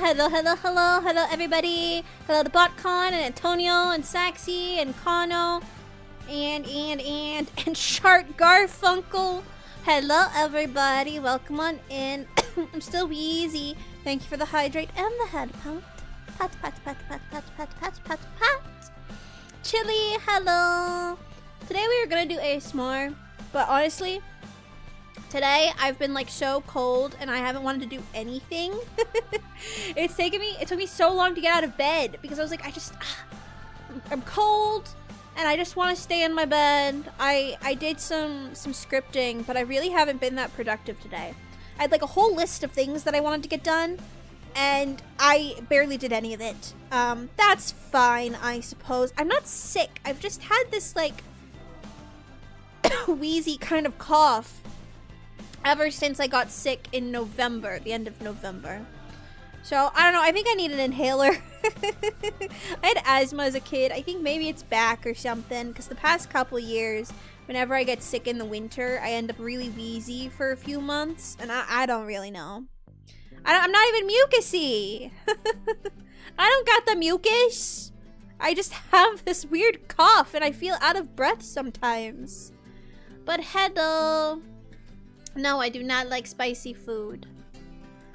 Hello, everybody. Hello to BotCon and Antonio and Saxy and Kano and Shart Garfunkel. Hello, everybody. Welcome on in. I'm still wheezy. Thank you for the hydrate and the head pat. Pat. Chili, hello. Today we are gonna do ASMR, but honestly, today I've been like so cold and I haven't wanted to do anything. It took me so long to get out of bed because I was like, I'm cold and I just want to stay in my bed. I did some scripting, but I really haven't been that productive today. I had like a whole list of things that I wanted to get done and I barely did any of it. That's fine, I suppose. I'm not sick. I've just had this like wheezy kind of cough ever since I got sick in November, the end of November. So, I don't know, I think I need an inhaler. I had asthma as a kid. I think maybe it's back or something, because the past couple years, whenever I get sick in the winter, I end up really wheezy for a few months, and I don't really know. I'm not even mucusy. I don't got the mucus. I just have this weird cough, and I feel out of breath sometimes. But hello. No, I do not like spicy food.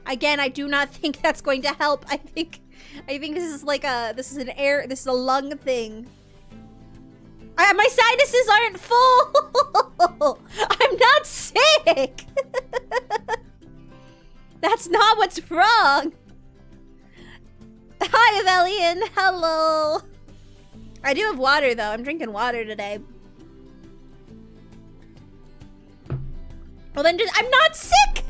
Again, I do not think that's going to help. I think this is like this is a lung thing. My sinuses aren't full. I'm not sick. That's not what's wrong. Hi, Evelian. Hello. I do have water though. I'm drinking water today. Well then I'm not sick!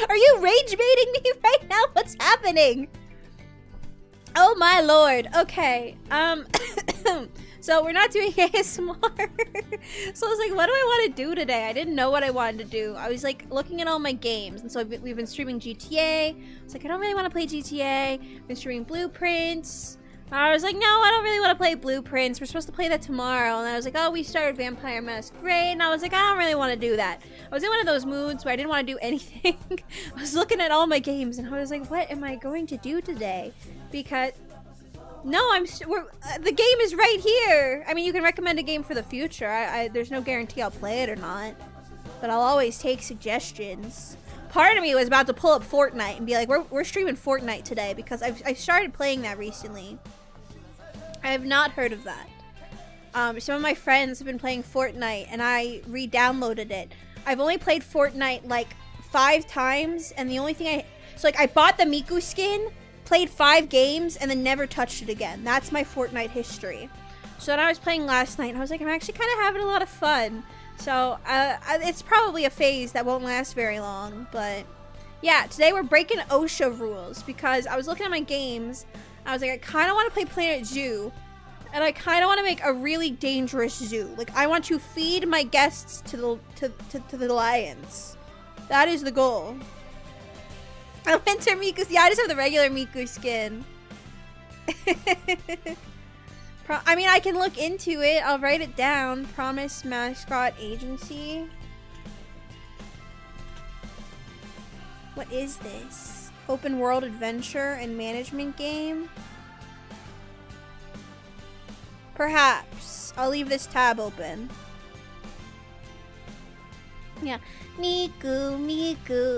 Are you rage baiting me right now? What's happening? Oh my lord. Okay. So we're not doing ASMR. So I was like, what do I want to do today? I didn't know what I wanted to do. I was like looking at all my games. And so we've been streaming GTA. I was like, I don't really want to play GTA. We've been streaming Blueprints. I was like, no, I don't really want to play Blueprints. We're supposed to play that tomorrow. And I was like, oh, we started Vampire Masquerade. And I was like, I don't really want to do that. I was in one of those moods where I didn't want to do anything. I was looking at all my games and I was like, what am I going to do today? Because, no, the game is right here. I mean, you can recommend a game for the future. There's no guarantee I'll play it or not. But I'll always take suggestions. Part of me was about to pull up Fortnite and be like, we're streaming Fortnite today because I started playing that recently. I have not heard of that. Some of my friends have been playing Fortnite and I re-downloaded it. I've only played Fortnite like 5 times and the only thing I bought the Miku skin, played 5 games and then never touched it again. That's my Fortnite history. So when I was playing last night, I was like, I'm actually kind of having a lot of fun. So it's probably a phase that won't last very long, but yeah, today we're breaking OSHA rules because I was looking at my games. I was like, I kind of want to play Planet Zoo, and I kind of want to make a really dangerous zoo. Like, I want to feed my guests to the lions. That is the goal. I went to Miku. Yeah, I just have the regular Miku skin. I mean, I can look into it. I'll write it down. Promise Mascot Agency. What is this? Open world adventure and management game? Perhaps. I'll leave this tab open. Yeah. Miku,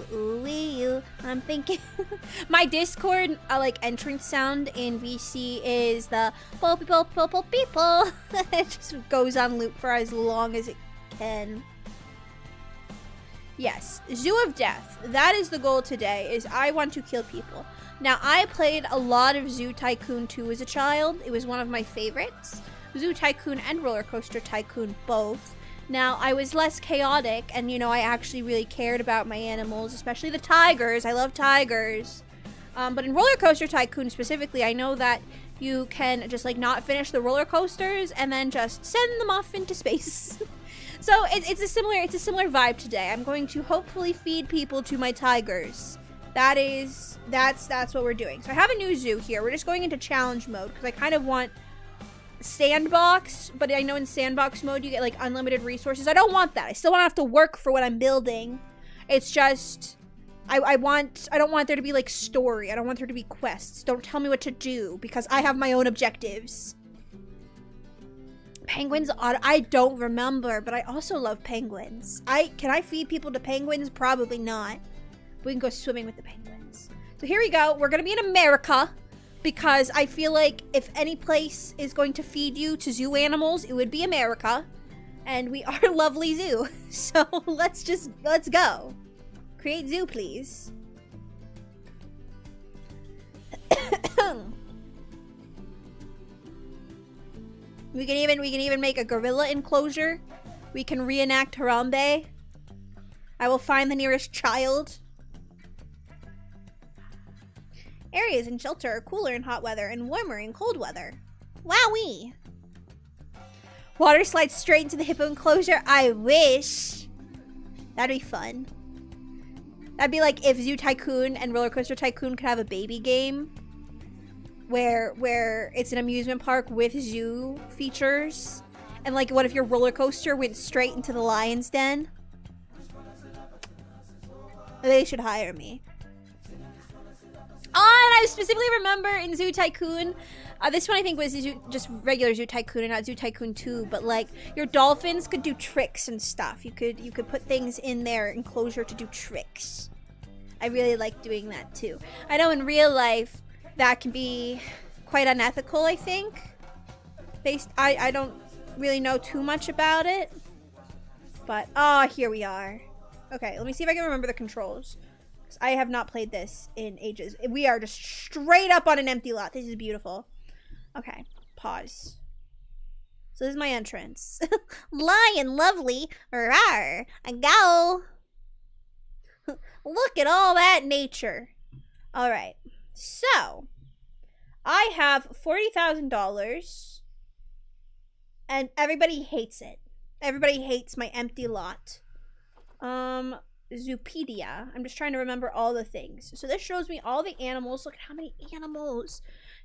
ooey you. I'm thinking my Discord like entrance sound in VC is the people. It just goes on loop for as long as it can. Yes, Zoo of Death. That is the goal today, is I want to kill people. Now, I played a lot of Zoo Tycoon 2 as a child. It was one of my favorites. Zoo Tycoon and Roller Coaster Tycoon both. Now, I was less chaotic, and, you know, I actually really cared about my animals, especially the tigers. I love tigers. But in Roller Coaster Tycoon specifically, I know that you can just, like, not finish the roller coasters and then just send them off into space. So it's a similar vibe today. I'm going to hopefully feed people to my tigers. That's what we're doing. So I have a new zoo here. We're just going into challenge mode because I kind of want sandbox, but I know in sandbox mode you get like unlimited resources. I don't want that. I still want to have to work for what I'm building. It's just I don't want there to be like story. I don't want there to be quests. Don't tell me what to do because I have my own objectives. Penguins, I don't remember, but I also love penguins. Can I feed people to penguins? Probably not. We can go swimming with the penguins. So here we go. We're gonna be in America because I feel like if any place is going to feed you to zoo animals, it would be America. And we are a lovely zoo. So let's go. Create zoo, please. We can even make a gorilla enclosure. We can reenact Harambe. I will find the nearest child. Areas in shelter are cooler in hot weather and warmer in cold weather. Wowee! Water slides straight into the hippo enclosure. I wish. That'd be fun. That'd be like if Zoo Tycoon and Roller Coaster Tycoon could have a baby game where it's an amusement park with zoo features. And like, what if your roller coaster went straight into the lion's den? They should hire me. Oh, and I specifically remember in Zoo Tycoon, this one I think was just regular Zoo Tycoon and not Zoo Tycoon 2, but like your dolphins could do tricks and stuff. You could put things in their enclosure to do tricks. I really like doing that too. I know in real life that can be quite unethical, I think. I don't really know too much about it. But here we are. Okay, let me see if I can remember the controls. I have not played this in ages. We are just straight up on an empty lot. This is beautiful. Okay, pause. So this is my entrance. Lion lovely. Rawr. Go. Look at all that nature. All right. So, I have $40,000 and everybody hates it. Everybody hates my empty lot. Zoopedia. I'm just trying to remember all the things. So this shows me all the animals. Look at how many animals.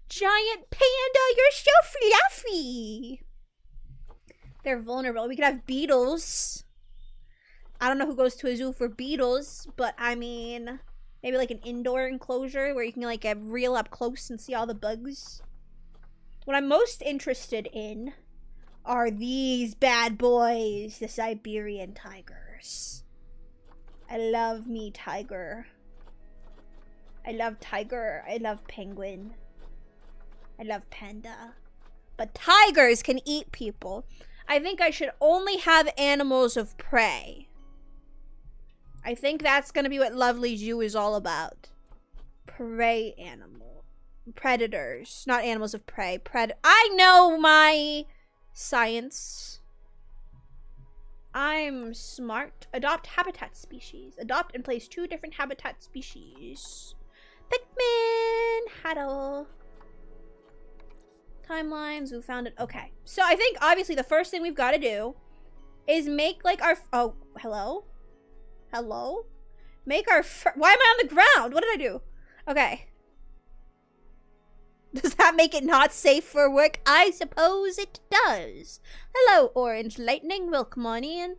Giant panda, you're so fluffy. They're vulnerable. We could have beetles. I don't know who goes to a zoo for beetles, but I mean, maybe like an indoor enclosure where you can like get real up close and see all the bugs. What I'm most interested in are these bad boys, the Siberian tigers. I love me tiger. I love tiger. I love penguin. I love panda. But tigers can eat people. I think I should only have animals of prey. I think that's gonna be what Lovely Zoo is all about. Prey animal. Predators. Not animals of prey. I know my science. I'm smart. Adopt habitat species. Adopt and place 2 different habitat species. Pikmin! Haddle. Timeline. Zoo found it. Okay. So I think obviously the first thing we've got to do is make like our... Oh, hello? Hello? Make our... Why am I on the ground? What did I do? Okay. Does that make it not safe for work? I suppose it does. Hello, Orange Lightning. Welcome on in.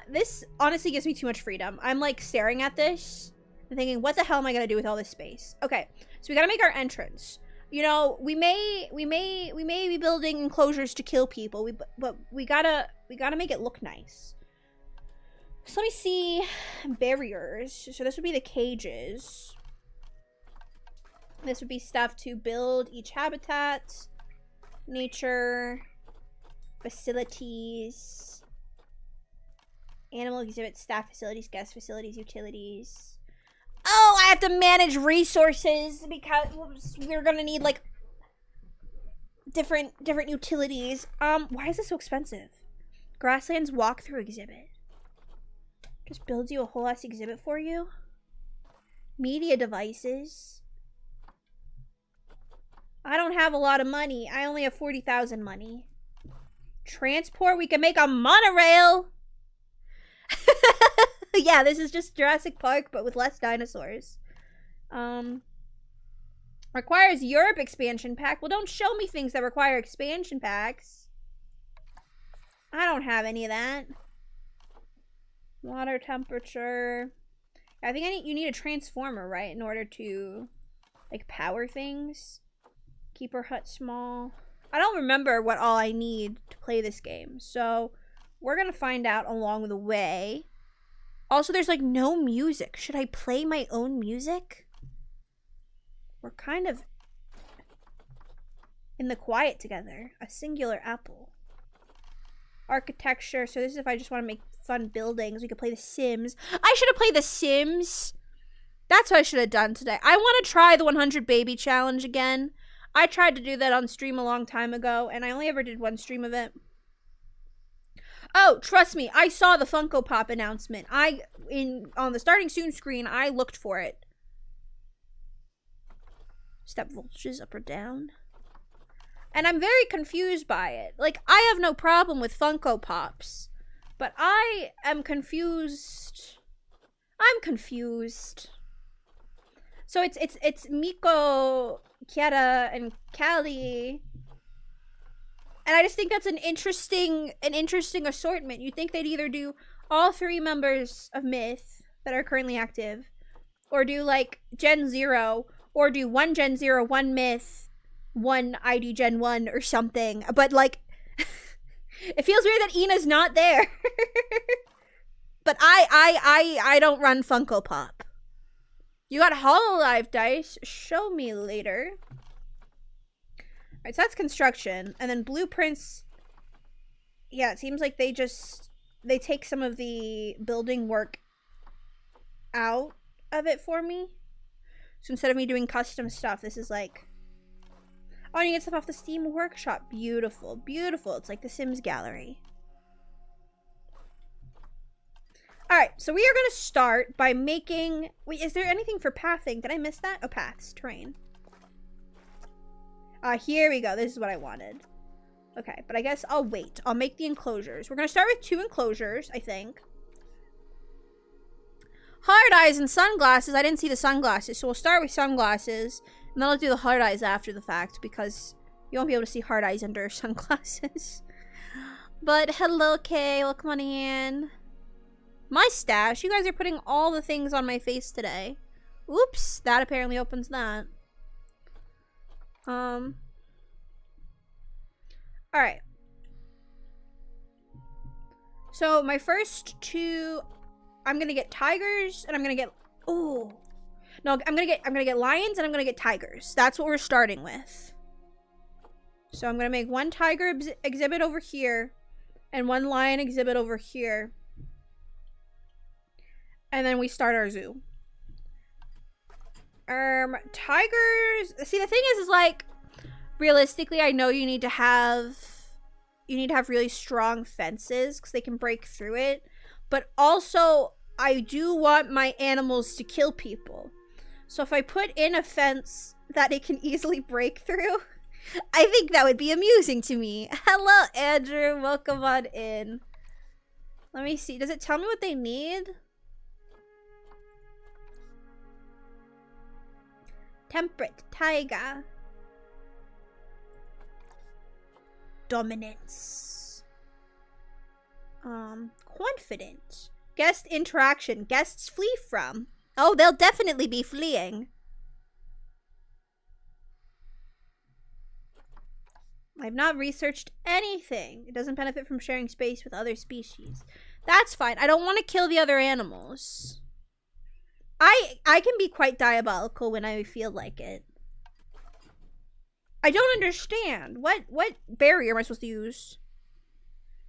This honestly gives me too much freedom. I'm like staring at this and thinking, what the hell am I gonna do with all this space? Okay, so we gotta make our entrance. You know, we may be building enclosures to kill people, but we gotta make it look nice. So let me see barriers. So this would be the cages. This would be stuff to build each habitat, nature, facilities, animal exhibit, staff facilities, guest facilities, utilities. Oh, I have to manage resources because we're gonna need like different utilities. Why is this so expensive? Grasslands walkthrough exhibit. Just builds you a whole ass exhibit for you. Media devices. I don't have a lot of money. I only have 40,000 money. Transport, we can make a monorail. Yeah, this is just Jurassic Park, but with less dinosaurs. Requires Europe expansion pack. Well, don't show me things that require expansion packs. I don't have any of that. Water temperature. I think you need a transformer, right? In order to, like, power things. Keep her hut small. I don't remember what all I need to play this game. So, we're gonna find out along the way. Also, there's, like, no music. Should I play my own music? We're kind of in the quiet together. A singular apple. Architecture. So this is if I just want to make fun buildings. We could play The Sims. I should have played The Sims. That's what I should have done today. I want to try the 100 baby challenge again. I tried to do that on stream a long time ago, and I only ever did one stream of it. Oh, trust me, I saw the Funko Pop announcement. On the starting soon screen, I looked for it. Step voltages up or down. And I'm very confused by it. Like, I have no problem with Funko Pops, but I am confused. I'm confused. So it's Miko, Kiara, and Callie. And I just think that's an interesting assortment. You'd think they'd either do all 3 members of Myth that are currently active, or do like Gen 0, or do 1 Gen 0, 1 Myth, 1 ID Gen 1 or something. But like, it feels weird that Ina's not there. But I don't run Funko Pop. You got HoloLive dice. Show me later. Alright, so that's construction. And then blueprints. Yeah, it seems like they take some of the building work out of it for me. So instead of me doing custom stuff, this is like, oh, and you get stuff off the Steam Workshop. Beautiful, beautiful. It's like the Sims gallery. Alright, so we are going to start by making... Wait, is there anything for pathing? Did I miss that? Oh, paths. Terrain. Here we go. This is what I wanted. Okay, but I guess I'll wait. I'll make the enclosures. We're going to start with 2 enclosures, I think. Hard eyes and sunglasses. I didn't see the sunglasses, so we'll start with sunglasses. And then I'll do the hard eyes after the fact, because you won't be able to see hard eyes under sunglasses. But hello, Kay. Welcome on in. My stash. You guys are putting all the things on my face today. Oops. That apparently opens that. Alright. So, my first 2... I'm gonna get tigers, and I'm gonna get... Oh. No, I'm gonna get lions, and I'm gonna get tigers. That's what we're starting with. So, I'm gonna make 1 tiger exhibit over here, and 1 lion exhibit over here. And then we start our zoo. Tigers... See, the thing is like, realistically, I know you need to have really strong fences, because they can break through it. But also, I do want my animals to kill people. So if I put in a fence that it can easily break through, I think that would be amusing to me. Hello, Andrew. Welcome on in. Let me see. Does it tell me what they need? Temperate, Taiga. Dominance. Confident. Guest interaction. Guests flee from. Oh, they'll definitely be fleeing. I've not researched anything. It doesn't benefit from sharing space with other species. That's fine. I don't want to kill the other animals. I can be quite diabolical when I feel like it. I don't understand. What barrier am I supposed to use?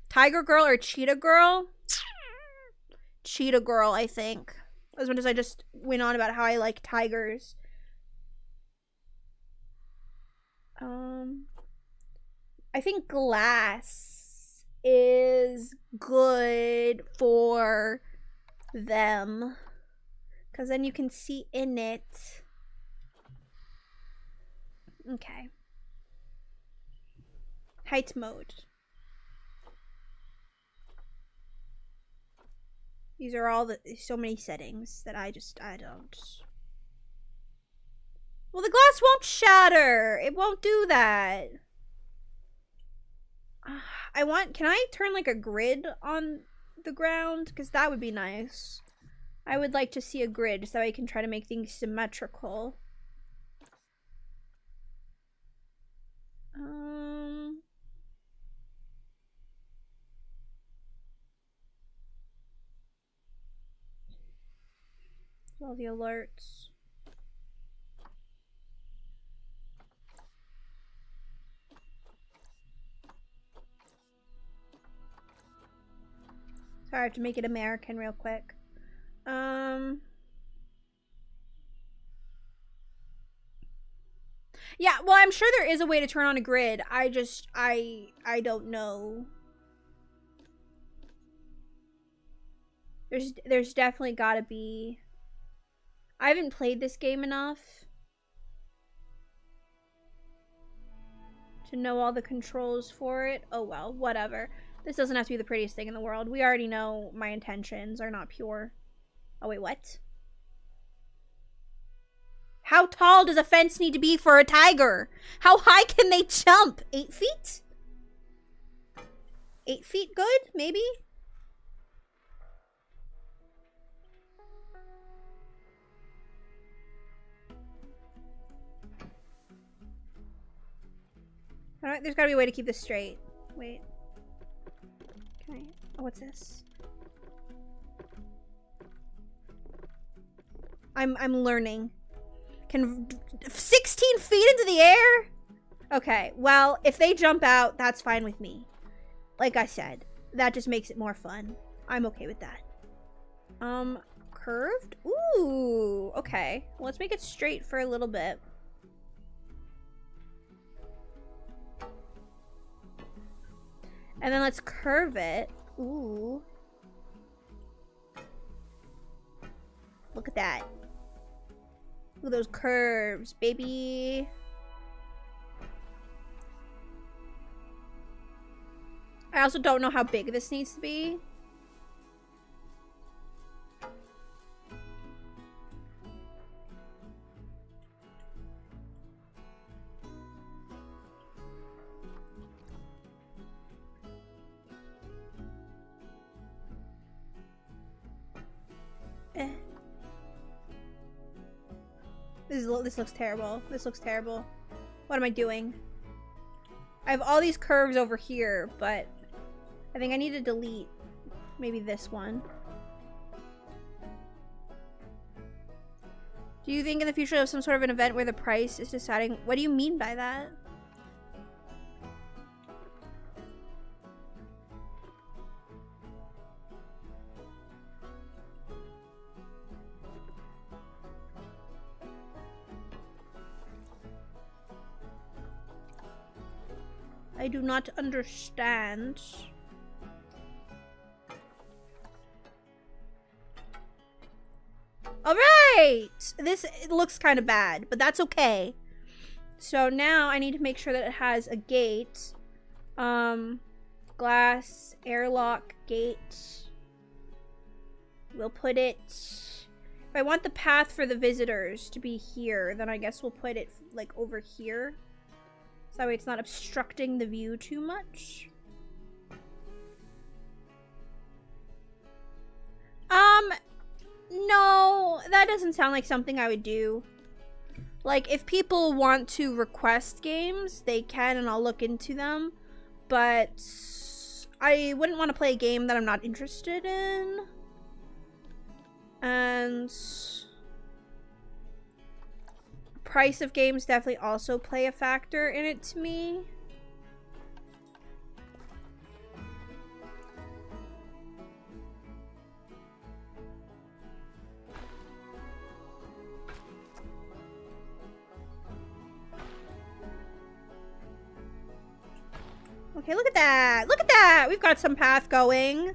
Tiger girl or cheetah girl? Cheetah girl, I think. As much as I just went on about how I like tigers. I think glass is good for them. Because then you can see in it. Okay. Height mode. These are all so many settings that I don't. Well, the glass won't shatter. It won't do that. Can I turn like a grid on the ground? Because that would be nice. I would like to see a grid so I can try to make things symmetrical. All the alerts. Sorry, I have to make it American real quick. Yeah, well, I'm sure there is a way to turn on a grid. I don't know. There's definitely gotta be. I haven't played this game enough to know all the controls for it. Oh well, whatever. This doesn't have to be the prettiest thing in the world. We already know my intentions are not pure. Oh wait, what? How tall does a fence need to be for a tiger? How high can they jump? 8 feet? 8 feet good? Maybe? Alright, there's gotta be a way to keep this straight. Wait. Okay. Oh, what's this? I'm learning. Can 16 feet into the air? Okay, well, if they jump out, that's fine with me. Like I said, that just makes it more fun. I'm okay with that. Curved? Ooh, okay. Well, let's make it straight for a little bit. And then let's curve it. Ooh. Look at that. Look at those curves, baby. I also don't know how big this needs to be. This looks terrible. This looks terrible. What am I doing? I have all these curves over here, but I think I need to delete maybe this one. Do you think in the future of some sort of an event where the price is deciding? What do you mean by that? I do not understand. All right, it looks kind of bad, but that's okay. So now I need to make sure that it has a gate. Glass airlock gate. We'll put it. If I want the path for the visitors to be here, then I guess we'll put it like over here. So that way it's not obstructing the view too much. No, that doesn't sound like something I would do. Like, if people want to request games, they can and I'll look into them. But I wouldn't want to play a game that I'm not interested in. And price of games definitely also play a factor in it to me. Okay, look at that. Look at that. We've got some path going.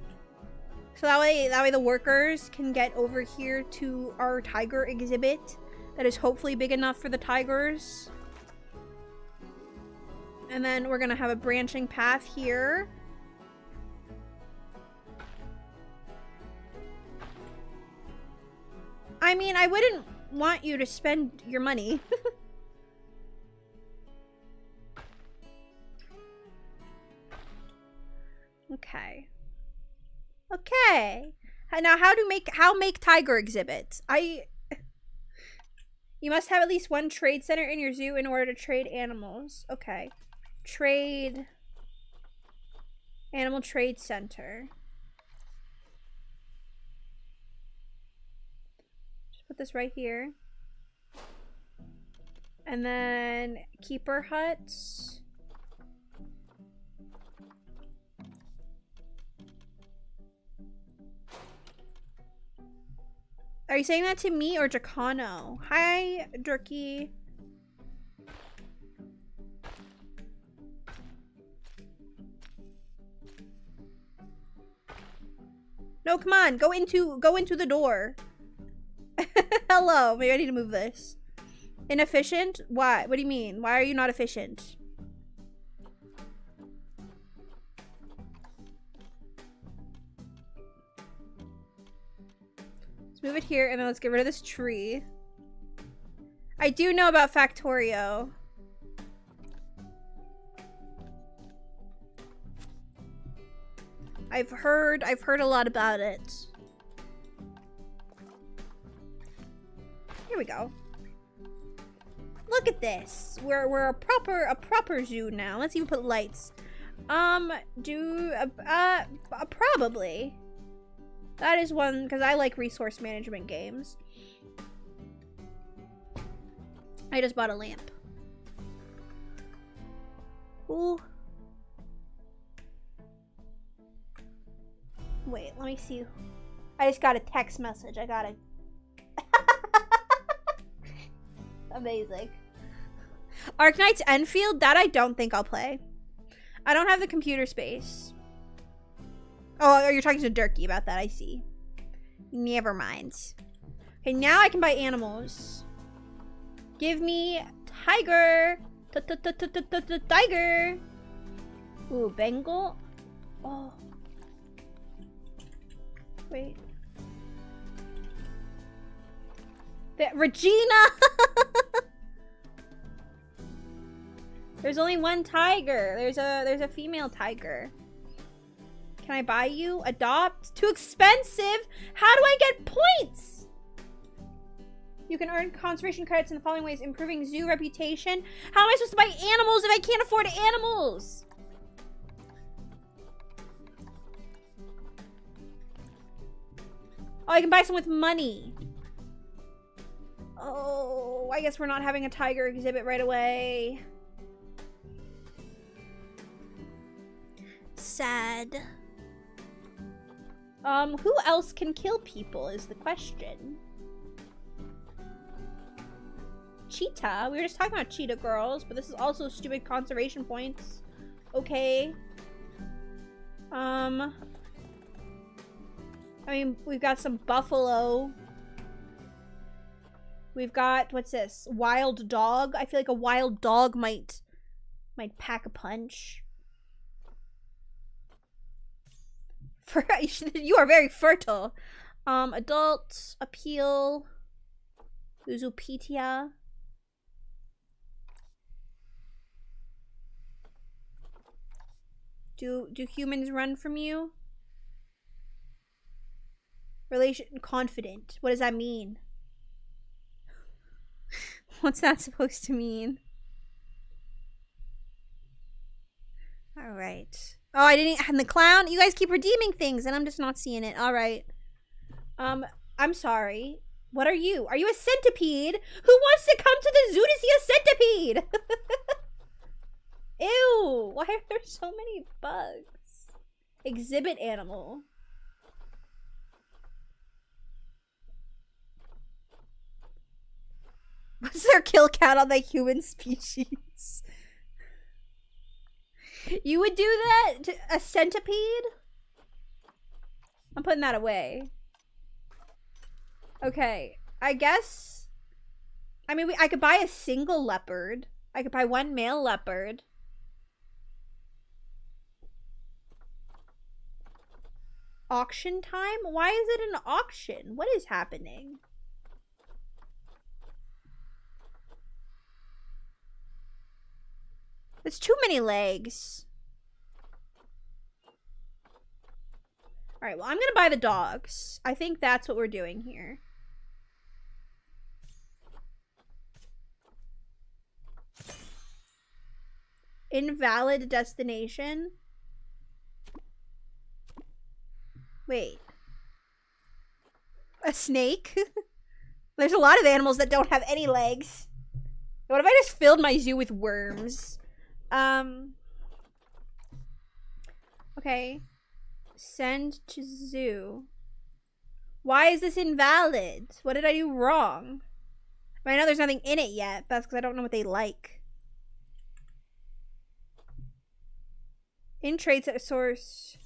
So that way the workers can get over here to our tiger exhibit that is hopefully big enough for the tigers. And then we're gonna have a branching path here. I mean, I wouldn't want you to spend your money. Okay. Okay. Now, how make tiger exhibits? You must have at least one trade center in your zoo in order to trade animals. Okay. Animal trade center. Just put this right here. And then keeper huts. Are you saying that to me or Jacano? Hi, Jerky. No, come on. Go into the door. Hello. Maybe I need to move this. Inefficient? Why? What do you mean? Why are you not efficient? Let's move it here and then let's get rid of this tree. I do know about Factorio. I've heard a lot about it. Here we go. Look at this. We're a proper zoo now. Let's even put lights. Probably. That is one because I like resource management games. I just bought a lamp. Ooh. Wait, let me see. I just got a text message. I got it. Amazing. Arknight's Enfield? That I don't think I'll play. I don't have the computer space. Oh, you're talking to Durkee about that. I see. Never mind. Okay, now I can buy animals. Give me tiger. Tiger. Ooh, Bengal. Oh. Wait. Regina! There's only one tiger. There's a female tiger. Can I buy you? Adopt? Too expensive? How do I get points? You can earn conservation credits in the following ways. Improving zoo reputation. How am I supposed to buy animals if I can't afford animals? Oh, I can buy some with money. Oh, I guess we're not having a tiger exhibit right away. Sad. Who else can kill people is the question. Cheetah? We were just talking about cheetah girls, but this is also stupid conservation points. Okay. I mean, we've got some buffalo. We've got, what's this? Wild dog? I feel like a wild dog might pack a punch. You are very fertile. Adult, appeal, Uzupitia. Do humans run from you? Relation, confident. What does that mean? What's that supposed to mean? All right. Oh, I didn't. And the clown. You guys keep redeeming things, and I'm just not seeing it. All right. I'm sorry. What are you? Are you a centipede? Who wants to come to the zoo to see a centipede? Ew. Why are there so many bugs? Exhibit animal. What's their kill count on the human species? You would do that to a centipede? I'm putting that away. Okay, I guess. I mean, I could buy a single leopard. I could buy one male leopard. Auction time? Why is it an auction? What is happening? It's too many legs. All right, well, I'm gonna buy the dogs. I think that's what we're doing here. Invalid destination. Wait. A snake? There's a lot of animals that don't have any legs. What if I just filled my zoo with worms? Okay. Send to zoo. Why is this invalid? What did I do wrong? I know there's nothing in it yet, but that's because I don't know what they like. In traits at source.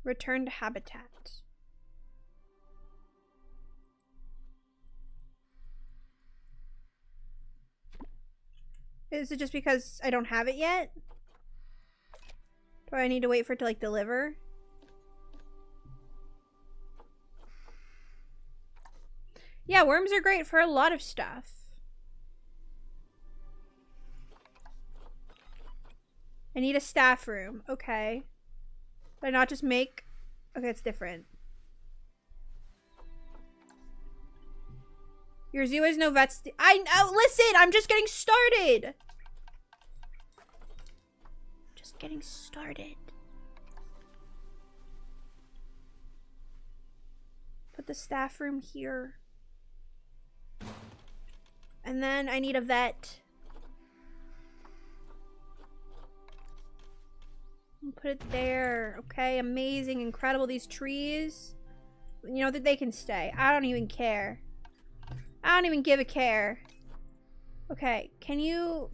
Return to habitat. Is it just because I don't have it yet? Do I need to wait for it to, like, deliver? Yeah, worms are great for a lot of stuff. I need a staff room. Okay. Did I not just make... Okay, it's different. Your zoo has no vets. I know. Listen, I'm just getting started. Just getting started. Put the staff room here. And then I need a vet. Put it there. Okay, amazing, incredible. These trees, you know, that they can stay. I don't even care. I don't even give a care. Okay, can you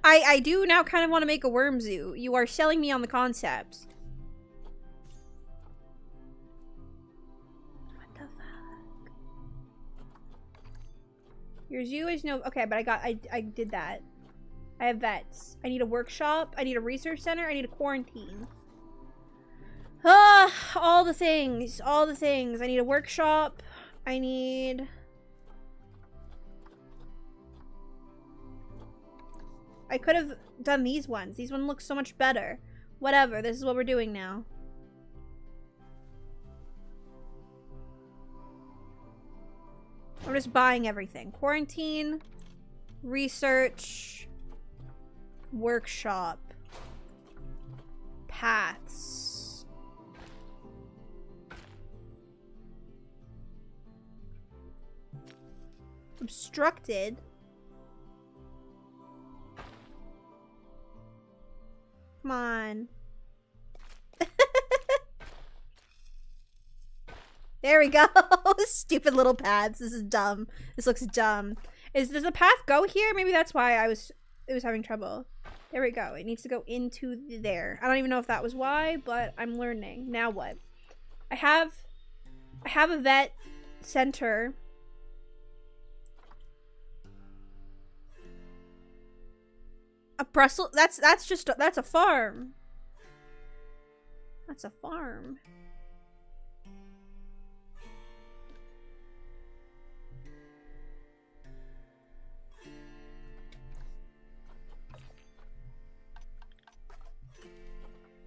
I do now kind of want to make a worm zoo. You are selling me on the concept. What the fuck? Your zoo is no... Okay, but I did that. I have vets. I need a workshop. I need a research center. I need a quarantine. Ah, all the things. All the things. I need a workshop. I need... I could have done these ones. These ones look so much better. Whatever. This is what we're doing now. I'm just buying everything. Quarantine. Research. Workshop. Paths. Obstructed. Come on. There we go. Stupid little paths. This is dumb. This looks dumb. Does the path go here? Maybe that's why it was having trouble. There we go. It needs to go into there. I don't even know if that was why, but I'm learning. Now what? I have a vet center. A Brussels, that's a farm. That's a farm.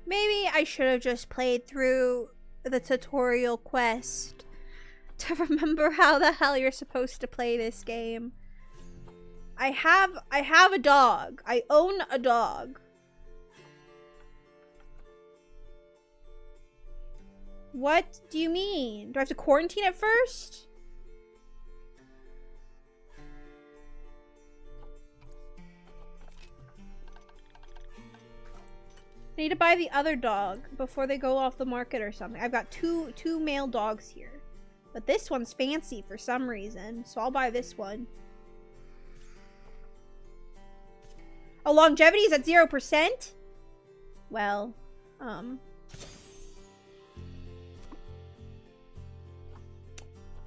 Maybe I should have just played through the tutorial quest to remember how the hell you're supposed to play this game. I have a dog. I own a dog. What do you mean? Do I have to quarantine it first? I need to buy the other dog before they go off the market or something. I've got two male dogs here. But this one's fancy for some reason, so I'll buy this one. Oh, longevity is at 0%? Well,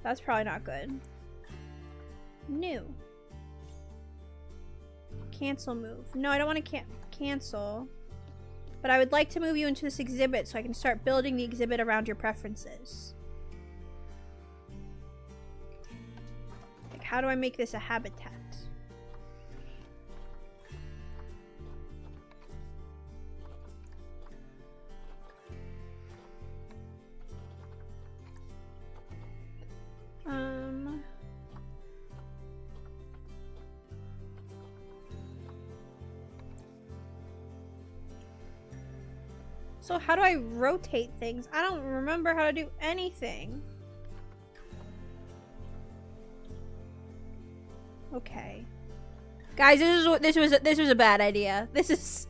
that's probably not good. New. Cancel move. No, I don't want to cancel. But I would like to move you into this exhibit so I can start building the exhibit around your preferences. Like, how do I make this a habitat? So how do I rotate things? I don't remember how to do anything. Okay. Guys, this was a bad idea. This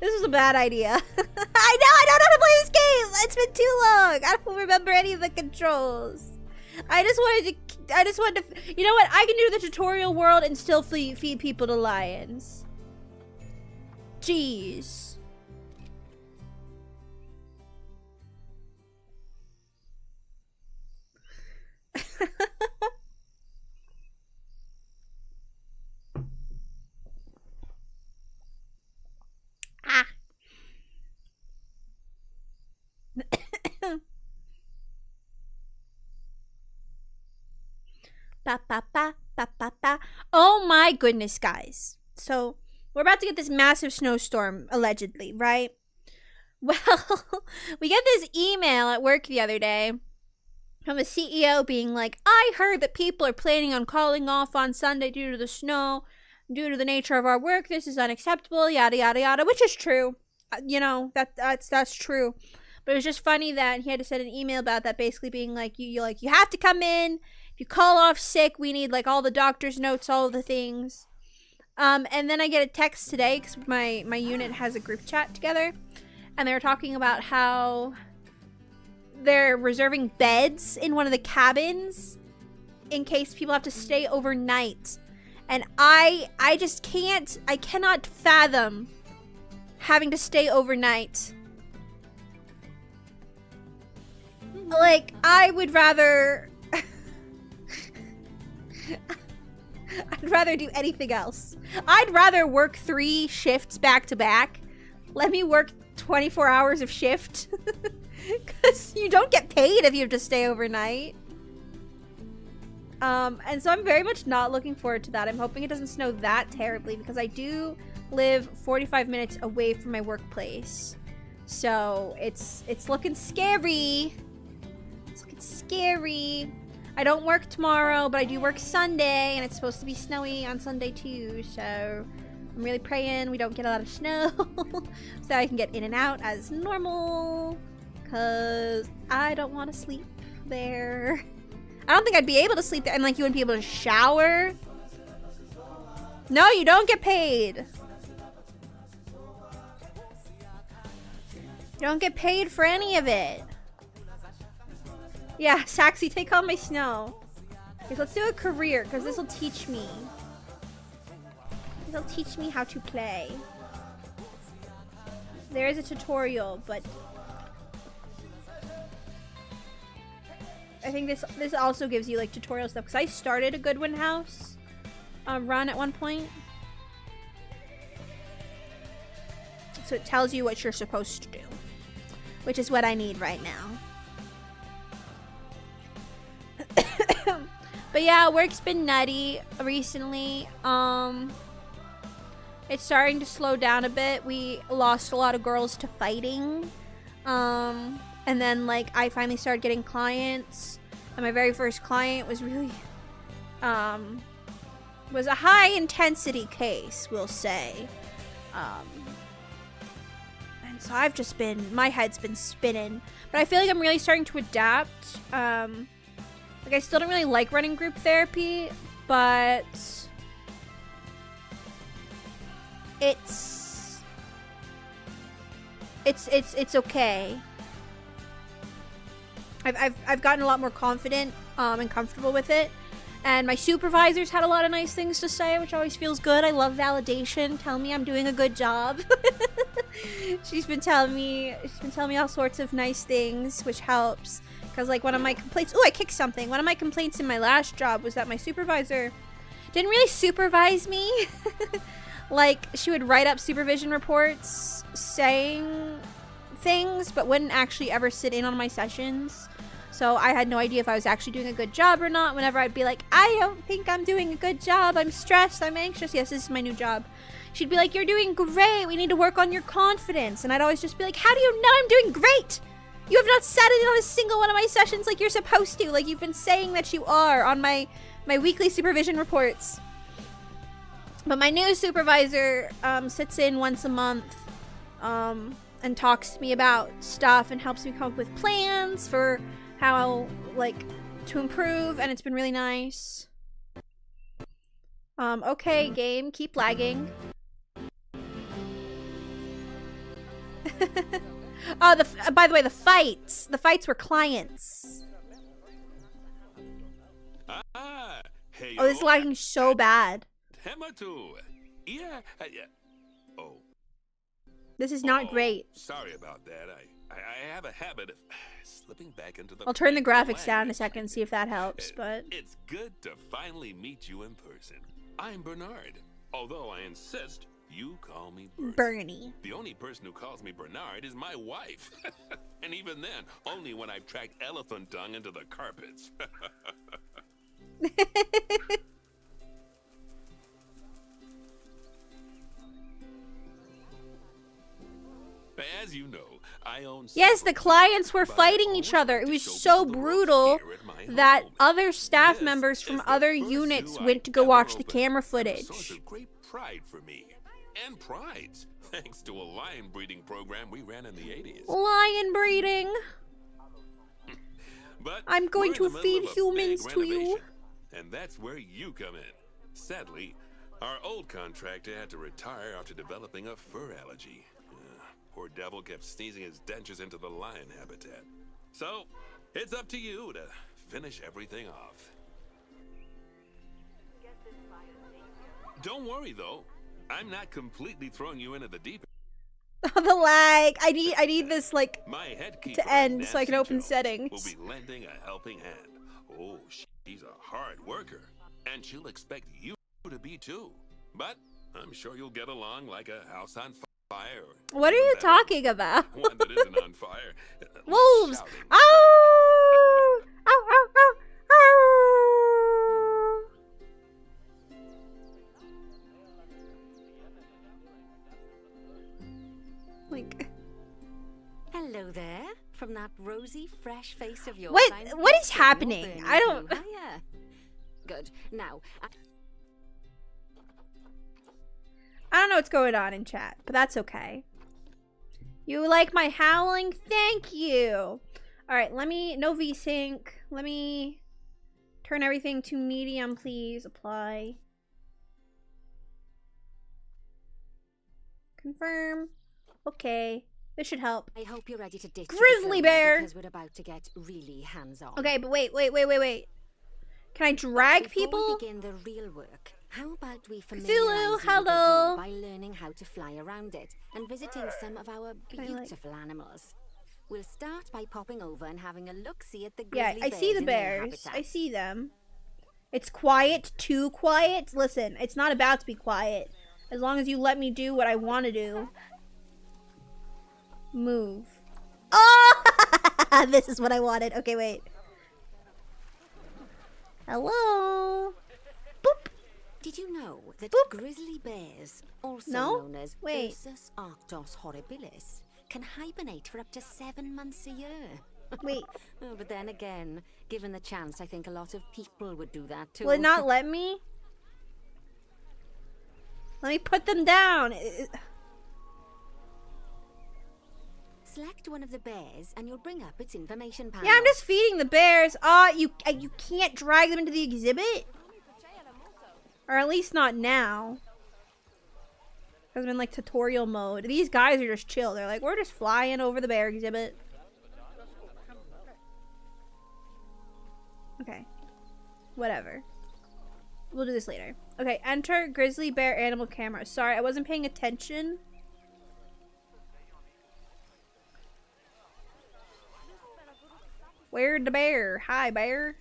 was a bad idea. I know, I don't know how to play this game. It's been too long. I don't remember any of the controls. I just wanted to, you know what? I can do the tutorial world and still feed people to lions. Jeez. Ah. Ba, ba, ba, ba, ba, ba. Oh my goodness, guys. So, we're about to get this massive snowstorm, allegedly, right? Well, we get this email at work the other day from the CEO being like, I heard that people are planning on calling off on Sunday due to the snow, due to the nature of our work. This is unacceptable, yada, yada, yada, which is true. You know, that's true. But it was just funny that he had to send an email about that, basically being like, you have to come in. If you call off sick, we need like all the doctor's notes, all of the things. And then I get a text today because my unit has a group chat together, and they were talking about how they're reserving beds in one of the cabins in case people have to stay overnight. And I just I cannot fathom having to stay overnight. Like, I would rather I'd rather do anything else. I'd rather work 3 shifts back to back. Let me work 24 hours of shift. Because you don't get paid if you have to stay overnight. And so I'm very much not looking forward to that. I'm hoping it doesn't snow that terribly, because I do live 45 minutes away from my workplace. So it's looking scary. It's looking scary. I don't work tomorrow, but I do work Sunday, and it's supposed to be snowy on Sunday too, so I'm really praying we don't get a lot of snow so I can get in and out as normal, because I don't want to sleep there. I don't think I'd be able to sleep there, and like, you wouldn't be able to shower. No, you don't get paid. You don't get paid for any of it. Yeah, Saxy, take all my snow. Okay, let's do a career, because this will teach me. This will teach me how to play. There is a tutorial, but I think this also gives you like tutorial stuff, because I started a Goodwin House run at one point. So it tells you what you're supposed to do, which is what I need right now. But yeah, work's been nutty recently. It's starting to slow down a bit. We lost a lot of girls to fighting. And then like I finally started getting clients. And my very first client was really was a high intensity case, we'll say. And so I've just been, my head's been spinning. But I feel like I'm really starting to adapt. Like, I still don't really like running group therapy, but it's okay. I've gotten a lot more confident and comfortable with it, and my supervisors had a lot of nice things to say, which always feels good. I love validation. Tell me I'm doing a good job. She's been telling me all sorts of nice things, which helps. Because, like, one of my complaints... Ooh, I kicked something. One of my complaints in my last job was that my supervisor didn't really supervise me. Like, she would write up supervision reports saying things, but wouldn't actually ever sit in on my sessions. So I had no idea if I was actually doing a good job or not. Whenever I'd be like, I don't think I'm doing a good job. I'm stressed. I'm anxious. Yes, this is my new job. She'd be like, you're doing great. We need to work on your confidence. And I'd always just be like, how do you know I'm doing great? You have not sat in on a single one of my sessions like you're supposed to. Like you've been saying that you are on my weekly supervision reports. But my new supervisor sits in once a month and talks to me about stuff and helps me come up with plans for how, like, to improve, and it's been really nice. Okay, game, keep lagging. Oh, by the way, the fights were clients. Oh, this is lagging so bad. Oh. This is not great. Sorry about that. I have a habit of slipping back into the... I'll turn the graphics down in a second, see if that helps, but... It's good to finally meet you in person. I'm Bernard, although I insist you call me Bernie. The only person who calls me Bernard is my wife. And even then, only when I've tracked elephant dung into the carpets. As you know, I own... Yes, the clients were fighting each other. It was so brutal that other staff members from other units went to go watch the camera footage. Source of great pride for me. And prides, thanks to a lion breeding program we ran in the 80s. Lion breeding. But I'm going to feed humans to you. And that's where you come in. Sadly, our old contractor had to retire after developing a fur allergy. Poor devil kept sneezing his dentures into the lion habitat. So, it's up to you to finish everything off. Don't worry, though. I'm not completely throwing you into the deep end. The lag. I need this, like, my head to end so I can open Jones settings. Will be lending a helping hand. Oh, she's a hard worker. And she'll expect you to be, too. But I'm sure you'll get along like a house on fire. What are you talking about? One that isn't on fire. Wolves! Ow! Ow, ow, ow, ow! Like... Hello there, from that rosy, fresh face of yours. What is happening? I don't... Good. Now... I don't know what's going on in chat, but that's okay. You like my howling? Thank you. Alright, let me... No VSync. Let me turn everything to medium, please. Apply. Confirm. Okay. This should help. I hope you're ready to ditch Grizzly bear! Because we're about to get really hands-on. Okay, but wait. Can I drag people? Before we begin the real work, how about we familiarize Cthulhu, you with hello. the zoo by learning how to fly around it and visiting some of our beautiful animals. We'll start by popping over and having a look-see at the grizzly bears. Yeah, I see the bears. I see them. It's quiet, too quiet. Listen, it's not about to be quiet. As long as you let me do what I want to do. Move. Oh! This is what I wanted. Okay, wait. Hello? Boop. Did you know that Boop. grizzly bears, also No? known as Wait. Ursus arctos horribilis, can hibernate for up to 7 months a year? Wait. Oh, but then again, given the chance, I think a lot of people would do that too. Will it not let me? Let me put them down. Select one of the bears and you'll bring up its information panel. Yeah, I'm just feeding the bears. You can't drag them into the exhibit? Or at least not now. Because I'm in like tutorial mode. These guys are just chill. They're like, we're just flying over the bear exhibit. Okay. Whatever. We'll do this later. Okay, enter grizzly bear animal camera. Sorry, I wasn't paying attention. Where'd the bear? Hi, bear.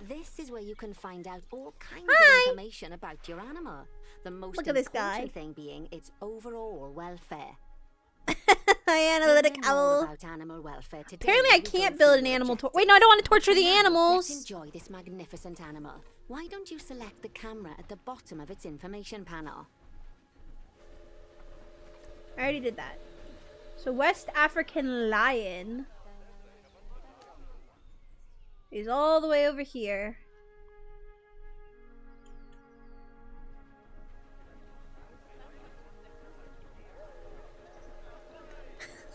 This is where you can find out all kinds Hi. of information about your animal. The most Look at this important guy. thing being its overall welfare. Analytic We'll learn more owl. about animal welfare today Apparently I as we go can't through build an your animal objectives. Wait, no, I don't want to torture the For now, animals. Let's enjoy this magnificent animal. Why don't you select the camera at the bottom of its information panel? I already did that. So West African lion is all the way over here.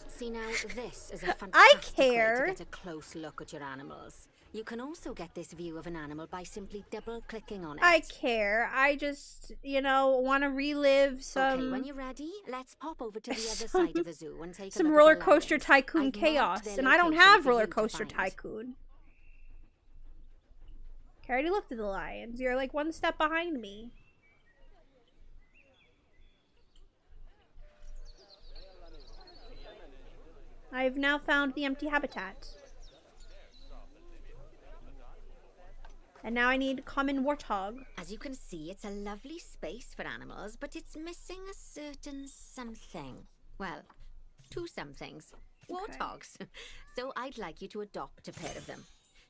See now, this is a fantastic care. way to get a close look at your animals. You can also get this view of an animal by simply double-clicking on it. I care. I just, you know, want to relive some Okay, when you're ready, let's pop over to the other side of the zoo and take a some look roller at the coaster lions. tycoon I've chaos, marked their and I don't location have for roller you to coaster find. tycoon. Okay, I already looked at the lions. You're like one step behind me. I've now found the empty habitat. And now I need common warthog. As you can see, it's a lovely space for animals, but it's missing a certain something. Well, two somethings. Warthogs. So I'd like you to adopt a pair of them.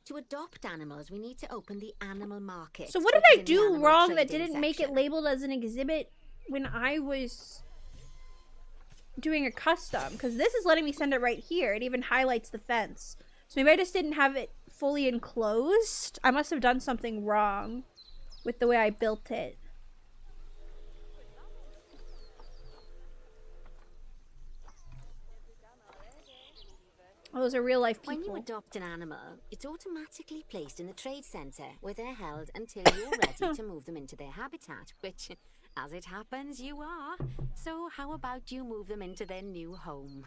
To adopt animals, we need to open the animal market. So what did which I is in the do animal wrong that trading didn't make it section. labeled as an exhibit when I was doing a custom? Because this is letting me send it right here. It even highlights the fence. So maybe I just didn't have it fully enclosed. I must have done something wrong with the way I built it. Oh, those are real life people. When you adopt an animal, it's automatically placed in the trade center where they're held until you're ready to move them into their habitat, which, as it happens, you are. So how about you move them into their new home?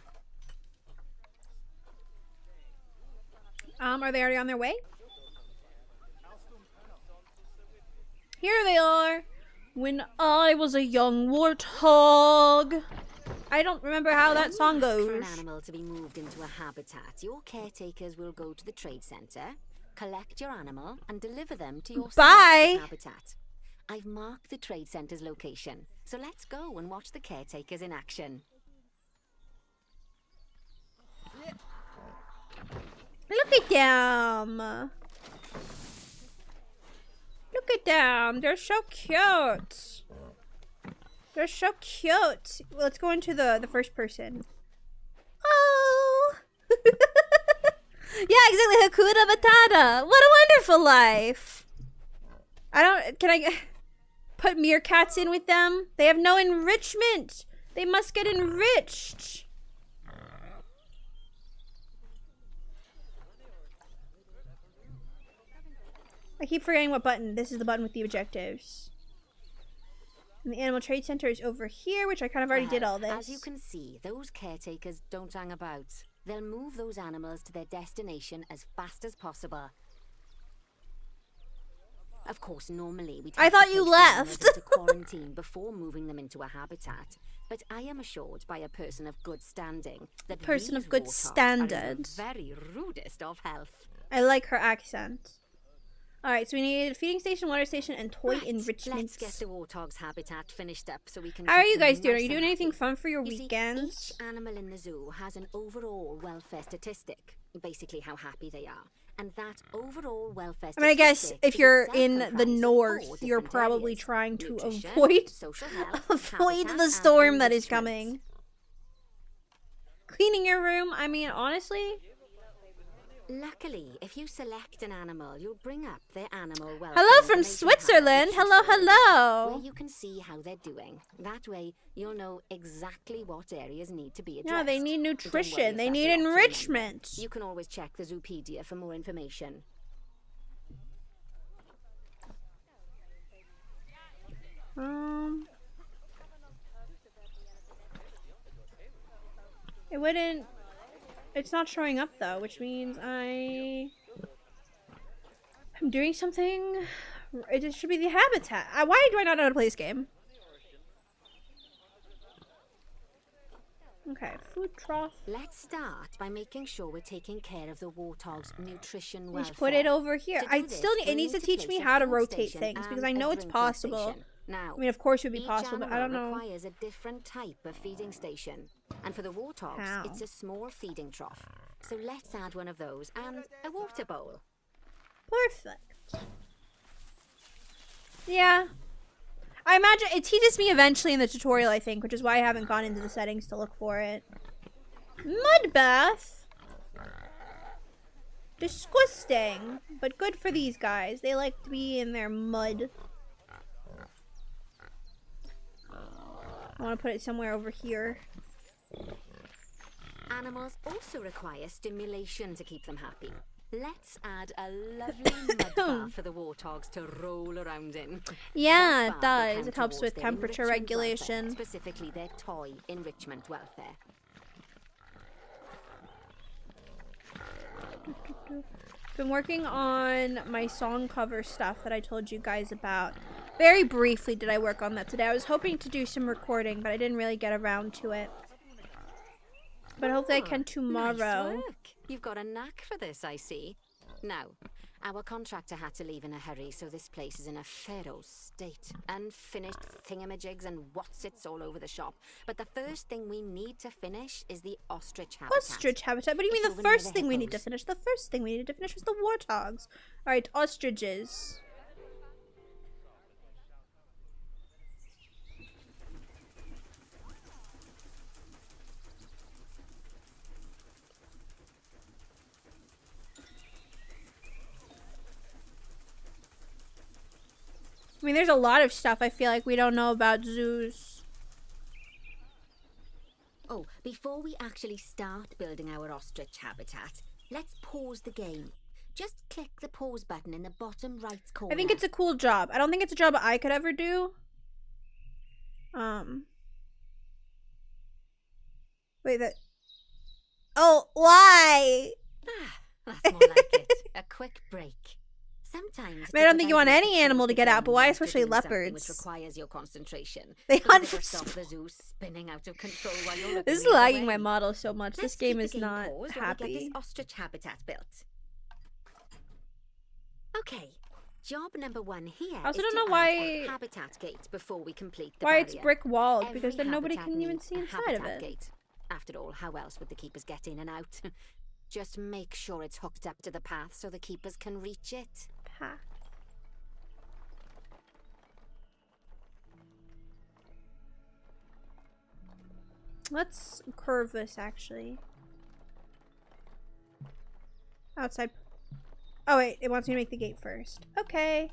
Are they already on their way? Here they are. When I was a young warthog. I don't remember how that song When you ask goes. for an animal to be moved into a habitat, your caretakers will go to the trade center, collect your animal, and deliver them to your Bye. selected habitat. I've marked the trade center's location, so let's go and watch the caretakers in action. Look at them. Look at them. They're so cute. They're so cute. Let's go into the first person. Oh. Yeah, exactly. Hakuna Matata. What a wonderful life. Can I put meerkats in with them? They have no enrichment. They must get enriched. I keep forgetting what button. This is the button with the objectives. And the Animal Trade Center is over here, which I kind of already did all this. As you can see, those caretakers don't hang about. They'll move those animals to their destination as fast as possible. Of course, normally we'd I have thought to you place the animals left. into quarantine before moving them into a habitat. But I am assured by a person of good standing that Person of these good warthogs are standard. in the very rudest of health. I like her accent. Alright, so we need a feeding station, water station, and toy Right, enrichment. let's get the warthog's habitat finished up so we can. How are keep you them guys doing? Are nice you doing and anything happy. fun for your You see, weekends? each animal in the zoo has an overall welfare statistic, basically how happy they are. And that overall welfare I mean, I guess statistic if is you're itself in the comprised of north, 4 you're different probably areas: trying to nutrition, avoid social health, avoid habitat, the and storm that is enrichment. coming. Cleaning your room, I mean, honestly, Luckily, if you select an animal, you'll bring up their animal welfare hello from information panel, Switzerland. which is Hello, where hello. you can see how they're doing. That way, you'll know exactly what areas need to be addressed. Yeah, they need But don't worry nutrition. if They that's need a lot to remember. enrichment. You can always check the Zoopedia for more information. It wouldn't. It's not showing up though, which means I'm doing something. It should be the habitat. Why do I not know how to play this game? Okay, food trough. Let's start by making sure we're taking care of the warthog's nutrition welfare. Just put it over here. To do I this, still need, it we'll needs to need teach me place how a to food rotate station things because and I know a it's drinking possible. station. Now, I mean, of course it would be each possible, but I don't animal know. requires a different type of feeding station. And for the warthogs, How? it's a small feeding trough. So let's add one of those and a water bowl. Perfect. Yeah. I imagine it teaches me eventually in the tutorial, I think, which is why I haven't gone into the settings to look for it. Mud bath. Disgusting, but good for these guys. They like to be in their mud. I want to put it somewhere over here. Animals also require stimulation to keep them happy. Let's add a lovely mud bath for the warthogs to roll around in. Yeah, That it bath will does. count It helps towards with their temperature enrichment regulation. welfare, specifically their toy enrichment welfare. Been working on my song cover stuff that I told you guys about. Very briefly did I work on that today. I was hoping to do some recording, but I didn't really get around to it. But hopefully I can tomorrow. Nice work. You've got a knack for this, I see. Now, our contractor had to leave in a hurry, so this place is in a pharaoh state. Unfinished thingamajigs and what's-its all over the shop. But the first thing we need to finish is the ostrich habitat. Ostrich habitat? What do you mean It's the over near first the thing we need to hippos. finish? The first thing we needed to finish was the warthogs. Alright, ostriches. I mean, there's a lot of stuff I feel like we don't know about zoos. Oh, before we actually start building our ostrich habitat, let's pause the game. Just click the pause button in the bottom right corner. I think it's a cool job. I don't think it's a job I could ever do. Wait, that... Oh, why? That's more like it. A quick break. Sometimes. I don't think you want any animal to get out, but why especially Which leopards? requires your concentration. They So hunt it'll for stop the zoo spinning out of control while you're looking This is the other lagging my way. model so much. This Let's game keep is the not paused while we get this happy. ostrich habitat built. Okay, job number 1 here. I also is don't to know add why- a habitat gate before we complete the Why it's barrier. brick walled, Every because then nobody habitat can even needs see a inside of habitat it. Gate. After all, how else would the keepers get in and out? Just make sure it's hooked up to the path so the keepers can reach it. Path. Let's curve this actually. Outside. Oh wait, it wants me to make the gate first. Okay.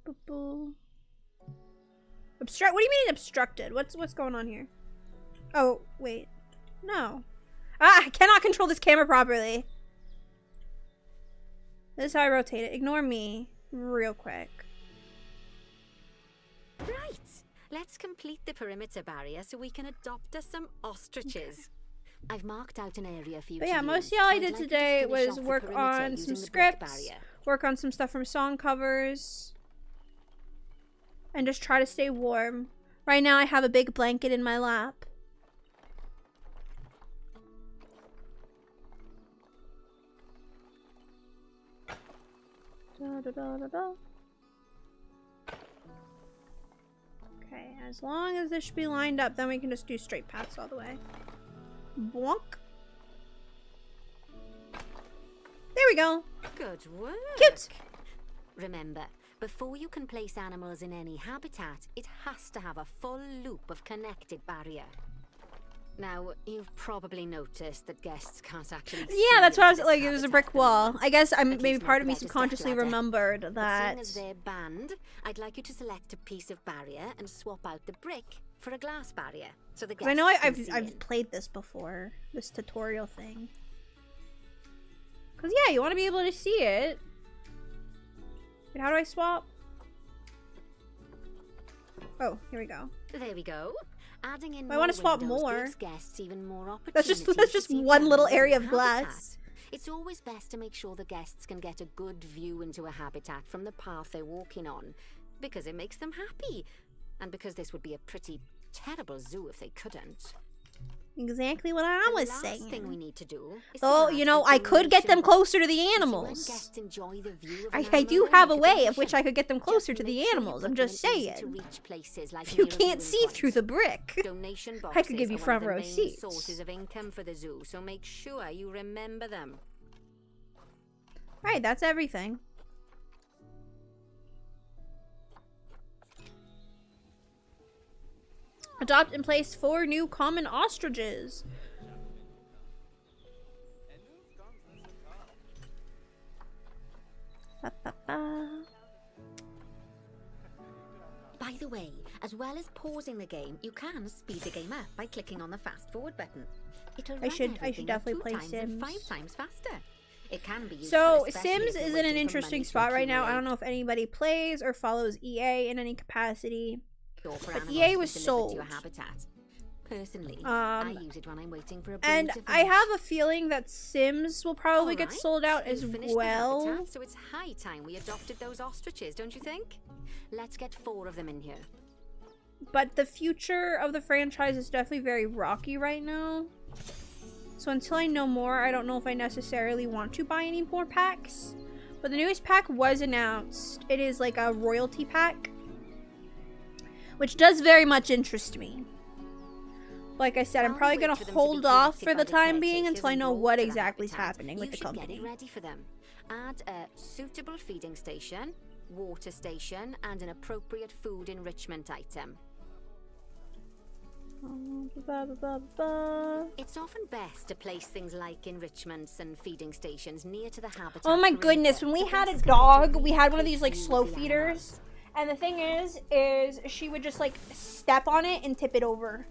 Boo-boo. Obstruct. What do you mean obstructed? What's going on here? Oh wait, no. Ah, I cannot control this camera properly. This is how I rotate it. Ignore me real quick. Right. Let's complete the perimeter barrier so we can adopt us some ostriches. I've marked out an area for you But to yeah, use, most of all so I I'd did like you to today finish was off the work perimeter on using some the brick scripts, barrier. work on some stuff from song covers, and just try to stay warm. Right now I have a big blanket in my lap. Da, da, da, da, da. Okay, as long as this should be lined up, then we can just do straight paths all the way. Bonk. There we go. Good work. Cute. Remember, before you can place animals in any habitat, it has to have a full loop of connected barrier. Now, you've probably noticed that guests can't actually Yeah, that's what I was this like. It was a habitat brick at the wall. moment. I guess At maybe least part not of me without a subconsciously stepladder. remembered But that. seeing as they're banned, I'd like you to select a piece of barrier and swap out the brick for a glass barrier, so the 'Cause guests I know can see in. I've played this before, this tutorial thing. Cause yeah, you want to be able to see it. Wait, how do I swap? Oh, here we go. There we go. Adding in I wanna swap windows more. gives guests even more That's just opportunities to see one little animals in area the of glass. habitat. It's always best to make sure the guests can get a good view into a habitat from the path they're walking on, because it makes them happy, and because this would be a pretty terrible zoo if they couldn't. Exactly what I was The last saying. thing we need to do is Oh, to you add know, a I could get them donation closer to the box. So when animals. guests enjoy the view of I an do animal, have a make way of donation. which I could get them closer Just to the make sure you animals. put I'm them just in saying. easy-to-reach places like You near a can't viewing see point. through the brick. Donation I could boxes give you are one front of the row main seats. sources of income for the zoo, so make sure you remember them. Alright, that's everything. Adopt and place 4 new common ostriches. Ba, ba, ba. By the way, as well as pausing the game, you can speed the game up by clicking on the fast forward button. It'll run should everything at definitely 2 play times and Sims. 5 times faster. It can be useful, So, especially Sims if you're is in waiting an for interesting money to spot right now. I don't know accumulate. if anybody plays or follows EA in any capacity. Or for But animals EA to was be delivered sold. to your habitat. Personally, I use it when I'm waiting for a breed And to I finish. have a feeling that Sims will probably get Alright, sold out you as finished the well. habitat, so it's high time we adopted those ostriches, don't you think? Let's get 4 of them in here. But the future of the franchise is definitely very rocky right now. So until I know more, I don't know if I necessarily want to buy any more packs. But the newest pack was announced. It is like a royalty pack, which does very much interest me. Like I said, I'm While probably we going wait to for them to be hold off collected for by the the time being caretakers until I and know brought what to the exactly is habitat, happening with the you should company. get it ready for them. Add a suitable feeding station, water station, and an appropriate food enrichment item. It's often best to place things like enrichments and feeding stations near to the habitat. Oh my perimeter, goodness, when we so had a guests can get dog, really we had one of good these like view slow of the feeders. animals. And the thing is she would just like step on it and tip it over.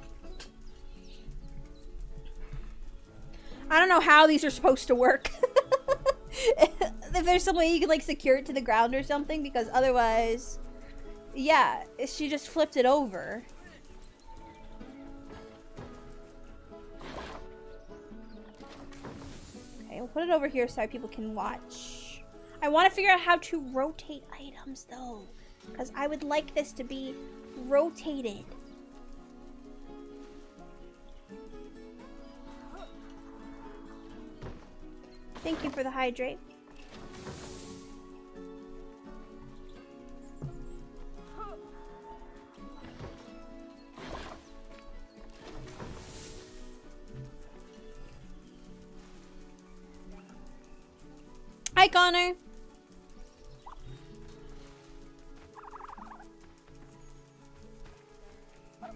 I don't know how these are supposed to work. If there's some way you could like secure it to the ground or something, because otherwise, yeah, she just flipped it over. Okay, we'll put it over here so that people can watch. I want to figure out how to rotate items though, because I would like this to be rotated. Thank you for the hydrate. Hi, Connor.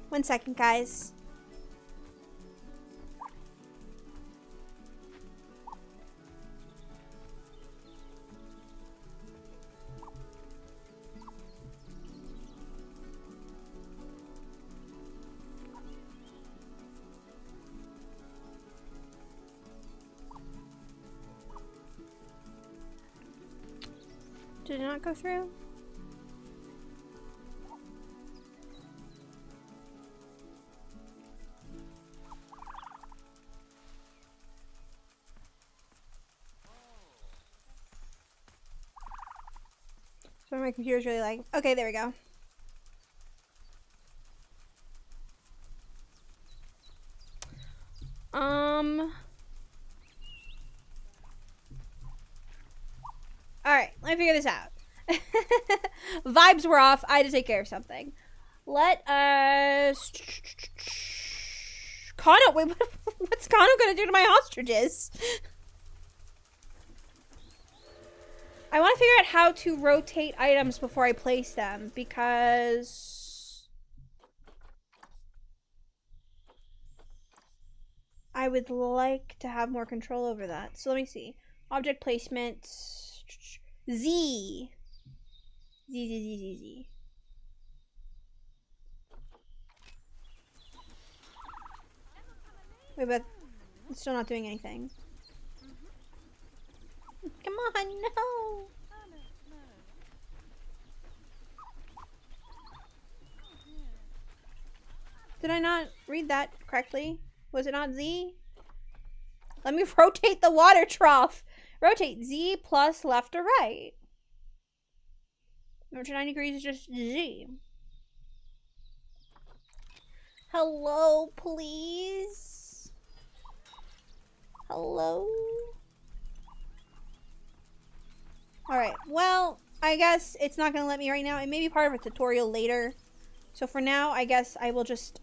One second, guys. Did it not go through? So my computer's really lagging. Okay, there we go. Alright, let me figure this out. Vibes were off. I had to take care of something. Let us... Kano, wait, what's Kano gonna do to my ostriches? I want to figure out how to rotate items before I place them, because I would like to have more control over that. So let me see. Object placement. Z. Z. Wait, but it's still not doing anything. Come on, no! Did I not read that correctly? Was it not Z? Let me rotate the water trough. Rotate Z plus left or right. 190 degrees is just Z. Hello, please. Hello. Alright, well, I guess it's not going to let me right now. It may be part of a tutorial later. So for now, I guess I will just,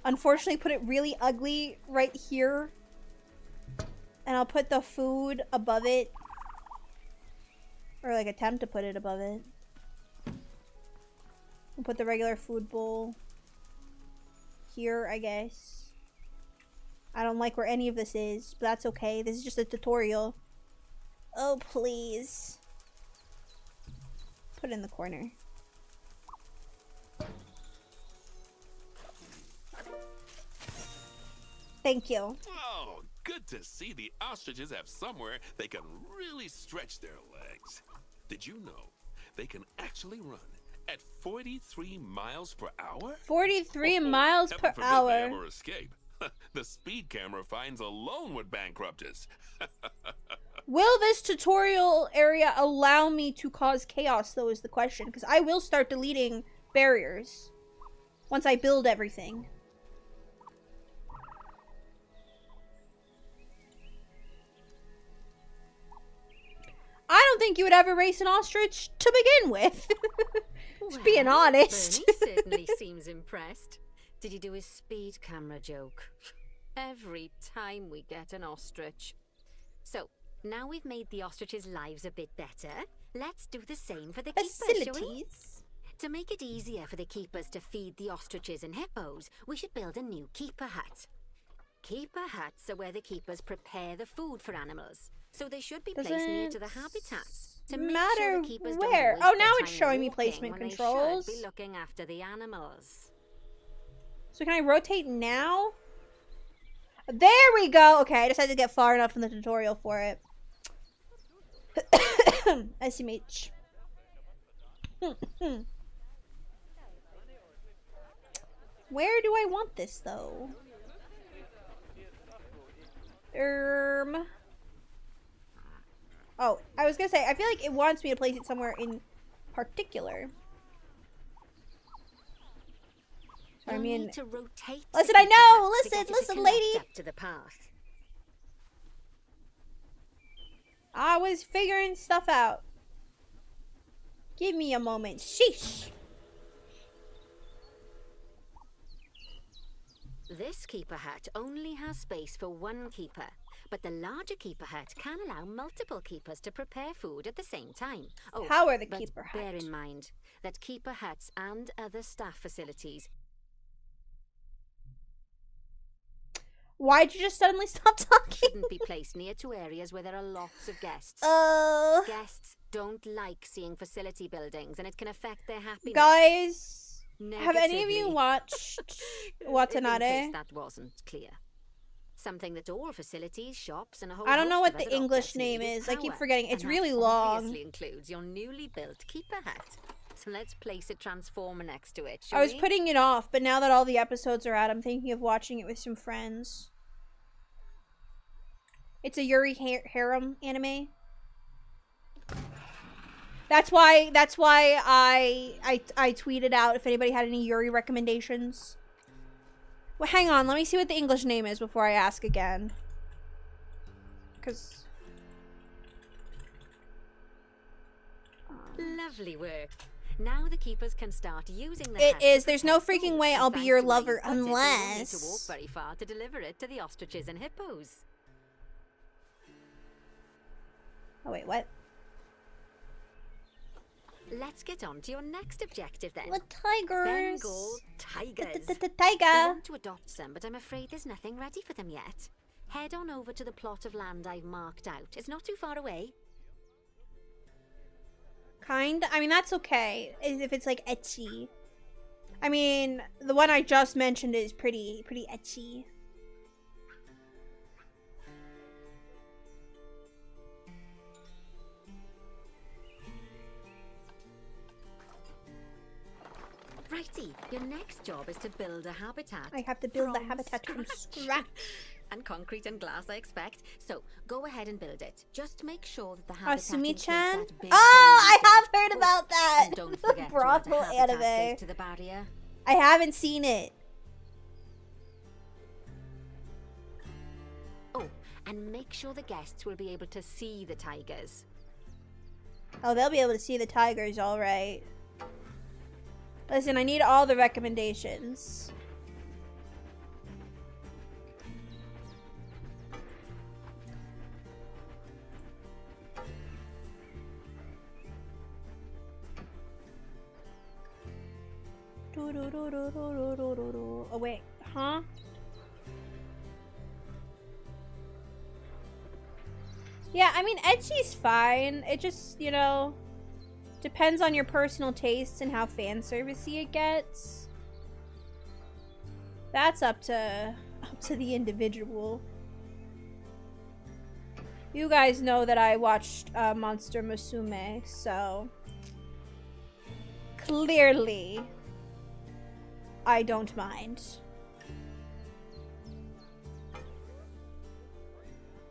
unfortunately, put it really ugly right here. And I'll put the food above it. Or, like, attempt to put it above it. We'll put the regular food bowl here, I guess. I don't like where any of this is, but that's okay. This is just a tutorial. Oh, please. Put it in the corner. Thank you. Oh, good to see the ostriches have somewhere they can really stretch their legs. Did you know they can actually run at 43 miles per hour? 43 miles per Heaven forbid hour. they ever escape. The speed camera fines alone would bankrupt us. Will this tutorial area allow me to cause chaos, though, is the question. Because I will start deleting barriers once I build everything. I don't think you would ever race an ostrich to begin with. Just being honest. Bernie certainly seems impressed. Did he do his speed camera joke? Every time we get an ostrich. So, now we've made the ostriches' lives a bit better, let's do the same for the keepers, shall we? Facilities. To make it easier for the keepers to feed the ostriches and hippos, we should build a new keeper hut. Keeper huts are where the keepers prepare the food for animals, so they should be placed near to the habitats. To make sure the keepers don't where. waste Oh, their now it's time showing me walking placement when controls. They should be looking after the animals. So can I rotate now? There we go. Okay, I just had to get far enough in the tutorial for it. SMH. Where do I want this, though? Oh, I was gonna say, I feel like it wants me to place it somewhere in particular. So, I mean, Need to rotate listen, the I keeper know. hut to Listen, get it to listen, connect lady. up to the path. I was figuring stuff out. Give me a moment. Sheesh. This keeper hut only has space for one keeper, but the larger keeper hut can allow multiple keepers to prepare food at the same time. Oh, Power the but keeper bear hut. in mind that keeper huts and other staff facilities Why'd you just suddenly stop talking? shouldn't be placed near to areas where there are lots of guests. Guests don't like seeing facility buildings, and it can affect their happiness. Guys, have any of you Negatively. watched In Watanabe? case that wasn't clear. Something that all facilities, shops, and a whole I don't know host what of the other English objects need name is. I keep power, forgetting. and It's that really long. obviously includes your newly built keeper hut. So let's place a transformer next to it, I shall was we? putting it off, but now that all the episodes are out, I'm thinking of watching it with some friends. It's a Yuri harem anime. That's why I tweeted out if anybody had any Yuri recommendations. Well, hang on. Let me see what the English name is before I ask again. Because... Lovely work. Now the keepers can start using the It hut to is. There's no prepare freaking food, way and I'll be thanks your to where you lover put it, you won't need to walk unless... very far to deliver it to the ostriches and hippos. Oh, wait, what? Let's get on to your next objective then. The tigers. Bengal tigers. We Tiger. want to adopt some, but I'm afraid there's nothing ready for them yet. Head on over to the plot of land I've marked out. It's not too far away. Kind. I mean, that's okay if it's like ecchi. I mean, the one I just mentioned is pretty ecchi. Righty, your next job is to build a habitat. I have to build the from habitat from scratch. And concrete and glass, I expect. So, go ahead and build it. Just make sure that the habitat Sumi-chan? includes that big Oh, I hole have you heard did. about that! And don't The forget to add a brothel habitat anime. gate to the barrier. I haven't seen it. Oh, and make sure the guests will be able to see the tigers. Oh, they'll be able to see the tigers, alright. Listen, I need all the recommendations. Oh, wait. Huh? Yeah, I mean, Etsy's fine. It just, you know, depends on your personal tastes and how fan servicey it gets. That's up to the individual. You guys know that I watched Monster Musume, so clearly I don't mind.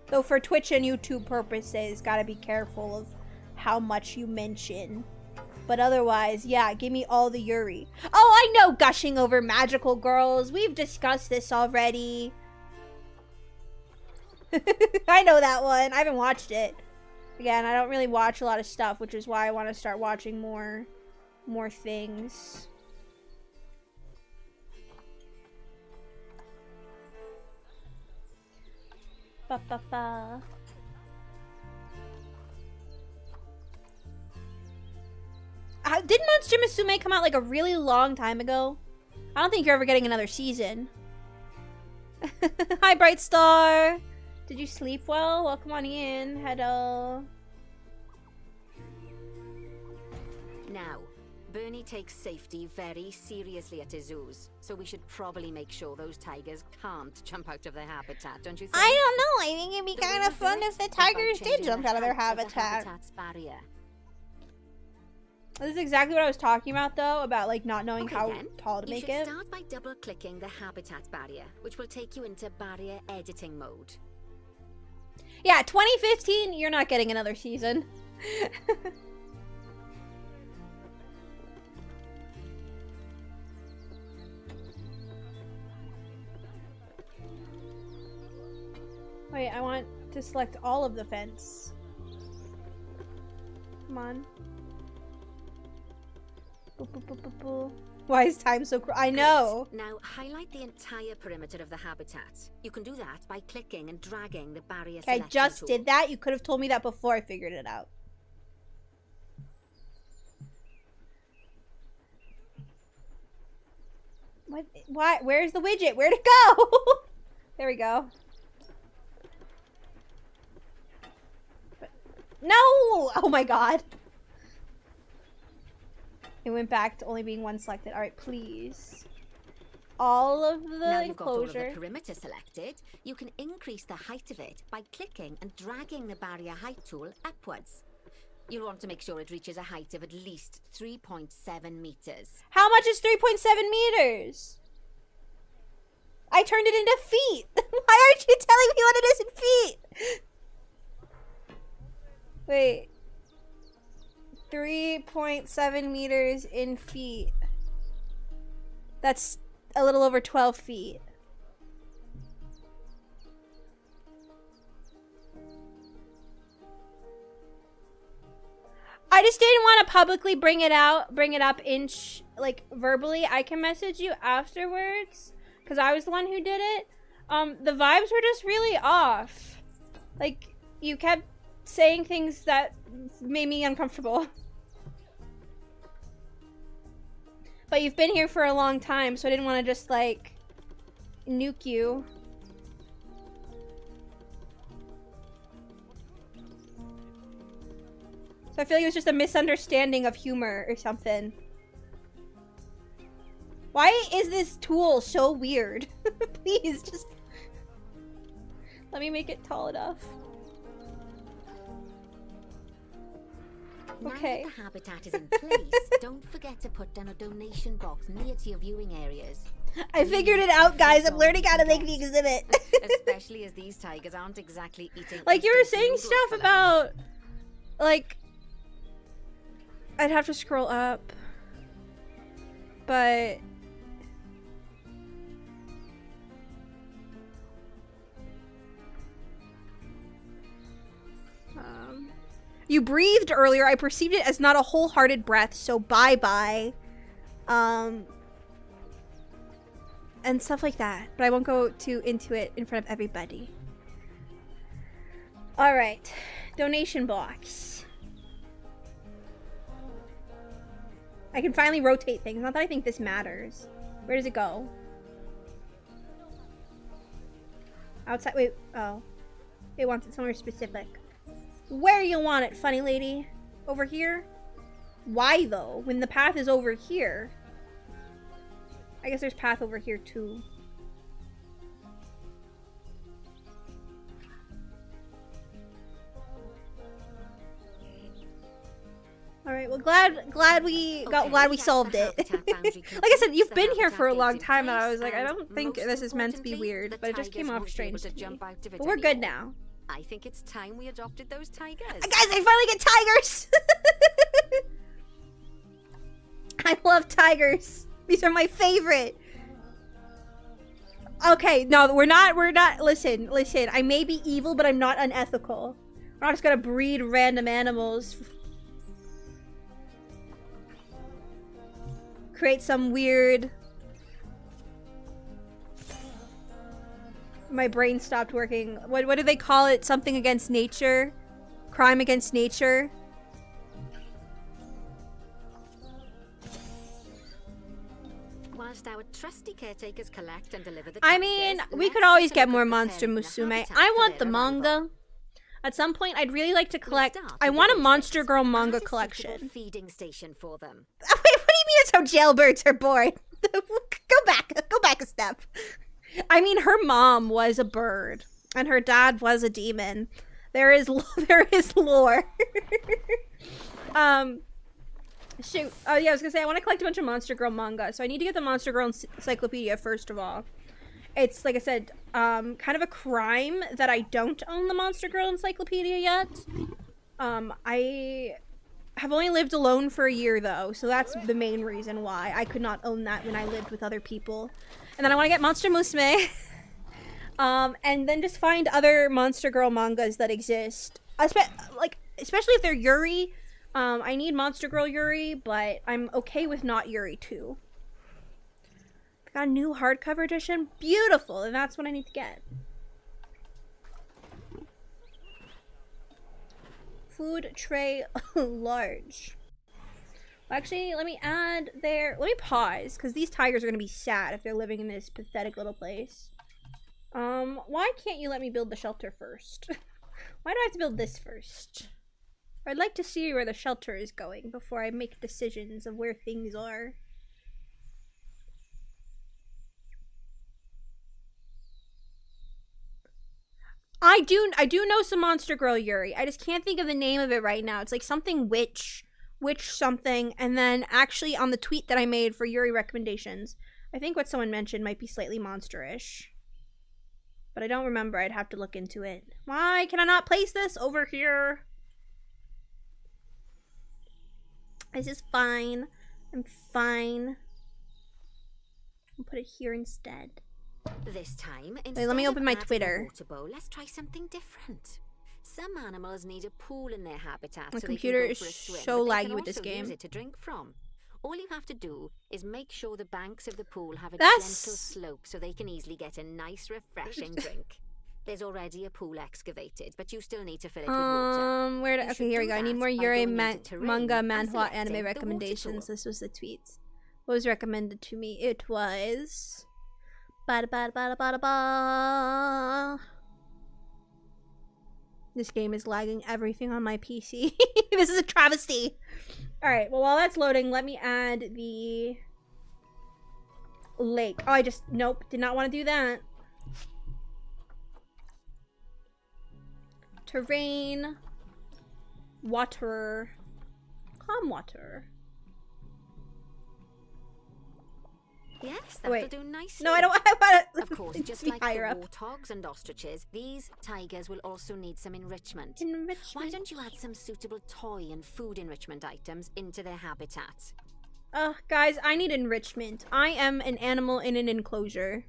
Though for Twitch and YouTube purposes, gotta be careful of how much you mention. But otherwise, yeah, give me all the Yuri. Oh, I know gushing over magical girls. We've discussed this already. I know that one. I haven't watched it. Again, I don't really watch a lot of stuff, which is why I want to start watching more things. Ba ba ba. Didn't Monster Musume come out like a really long time ago? I don't think you're ever getting another season. Hi, Bright Star. Did you sleep well? Welcome on in. Hello. Now, Bernie takes safety very seriously at his zoos, so we should probably make sure those tigers can't jump out of their habitat, don't you think? I don't know. I think it'd be kind of fun if the tigers did jump out of their height habitat. habitat's barrier. This is exactly what I was talking about, though, about like not knowing Okay, how then. tall to You make should it. start by double-clicking the habitat barrier, which will take you into barrier editing mode. Yeah, 2015, you're not getting another season. Wait, I want to select all of the fence. Come on. Boop, boop, boop, boop, boop. Why is time so I know. Great. Now, highlight the entire perimeter of the habitat. You can do that by clicking and dragging the barrier Okay, I selection just tool. did that. You could have told me that before I figured it out. What? Why? Where's the widget? Where'd it go? There we go. No! Oh my god. It went back to only being one selected. Alright, please. All of the Now you've got all of enclosure. the perimeter selected, you can increase the height of it by clicking and dragging the barrier height tool upwards. You'll want to make sure it reaches a height of at least 3.7 meters. How much is 3.7 meters? I turned it into feet. Why aren't you telling me what it is in feet? Wait. 3.7 meters in feet. That's a little over 12 feet. I just didn't want to publicly bring it up like verbally. I can message you afterwards because I was the one who did it. The vibes were just really off. Like, you kept saying things that made me uncomfortable. But you've been here for a long time, so I didn't want to just, like, nuke you. So I feel like it was just a misunderstanding of humor or something. Why is this tool so weird? Please, just... let me make it tall enough. Okay. Now that the habitat is in place, don't forget to put down a donation box near to your viewing areas. I figured it out, guys. I'm learning how to make the exhibit. Especially as these tigers aren't exactly eating. Like, you were instant saying noodles stuff for lunch. about, like, I'd have to scroll up, but you breathed earlier. I perceived it as not a wholehearted breath, so bye-bye. And stuff like that. But I won't go too into it in front of everybody. Alright. Donation box. I can finally rotate things. Not that I think this matters. Where does it go? Outside. Wait. Oh. It wants it somewhere specific. Where you want it, funny lady? Over here? Why though? When the path is over here. I guess there's path over here too. Alright, well glad we solved it. Like I said, you've been here for a long time and I was like, I don't think this is meant to be weird, but it just came off strange to me. But we're good now. I think it's time we adopted those tigers. Guys, I finally get tigers! I love tigers. These are my favorite. Okay, no, we're not, listen, I may be evil, but I'm not unethical. We're not just gonna breed random animals. Create some weird... My brain stopped working. What do they call it? Something against nature? Crime against nature? Whilst our trusty caretakers collect and deliver the I mean, tigers, we let's could always take a get look more at Monster preparing the Musume. habitat I for want the their arrival. manga. At some point, I'd really like to collect... We'll start I with want a the Monster basics. Girl Add manga a suitable collection. feeding station for them. Wait, what do you mean it's how jailbirds are born? Go back a step. I mean, her mom was a bird, and her dad was a demon. There is lore. Shoot. Oh yeah, I was gonna say I want to collect a bunch of Monster Girl manga, so I need to get the Monster Girl Encyclopedia first of all. It's like I said, kind of a crime that I don't own the Monster Girl Encyclopedia yet. I have only lived alone for a year though, so that's the main reason why I could not own that when I lived with other people. And then I want to get Monster Musume. And then just find other Monster Girl mangas that exist. Especially if they're Yuri. I need Monster Girl Yuri, but I'm okay with not Yuri too. Got a new hardcover edition. Beautiful, and that's what I need to get. Food tray large. Actually, let me add there. Let me pause, because these tigers are going to be sad if they're living in this pathetic little place. Why can't you let me build the shelter first? Why do I have to build this first? I'd like to see where the shelter is going before I make decisions of where things are. I do know some Monster Girl Yuri. I just can't think of the name of it right now. It's like something witch something, and then actually on the tweet that I made for Yuri recommendations, I think what someone mentioned might be slightly monsterish. But I don't remember. I'd have to look into it. Why can I not place this over here? This is fine. I'm fine. I'll put it here instead. This time, Wait, let me open my adding a Twitter. water bowl, let's try something different. Some animals need a pool in their habitat My so computer they can go is for a swim, so but they laggy can with this also game. use it to drink from. All you have to do is make sure the banks of the pool have a That's- gentle slope so they can easily get a nice, refreshing drink. There's already a pool excavated, but you still need to fill it with water. Where to, You okay, should here we do go. I need that more by Yuri going into terrain manga, and manhwa, selecting anime the water recommendations. tool. This was the tweets. What was recommended to me? It was... Ba-da-ba-da-ba-da-ba-da-ba. This game is lagging everything on my PC. This is a travesty. Alright, well, while that's loading, let me add the lake. Oh, nope, did not want to do that. Terrain. Water. Calm water. Yes, that'll Wait. do nicely. No, I don't. I want to. Of course, just like the warthogs and ostriches, these tigers will also need some enrichment. Why don't you add some suitable toy and food enrichment items into their habitat? Guys, I need enrichment. I am an animal in an enclosure.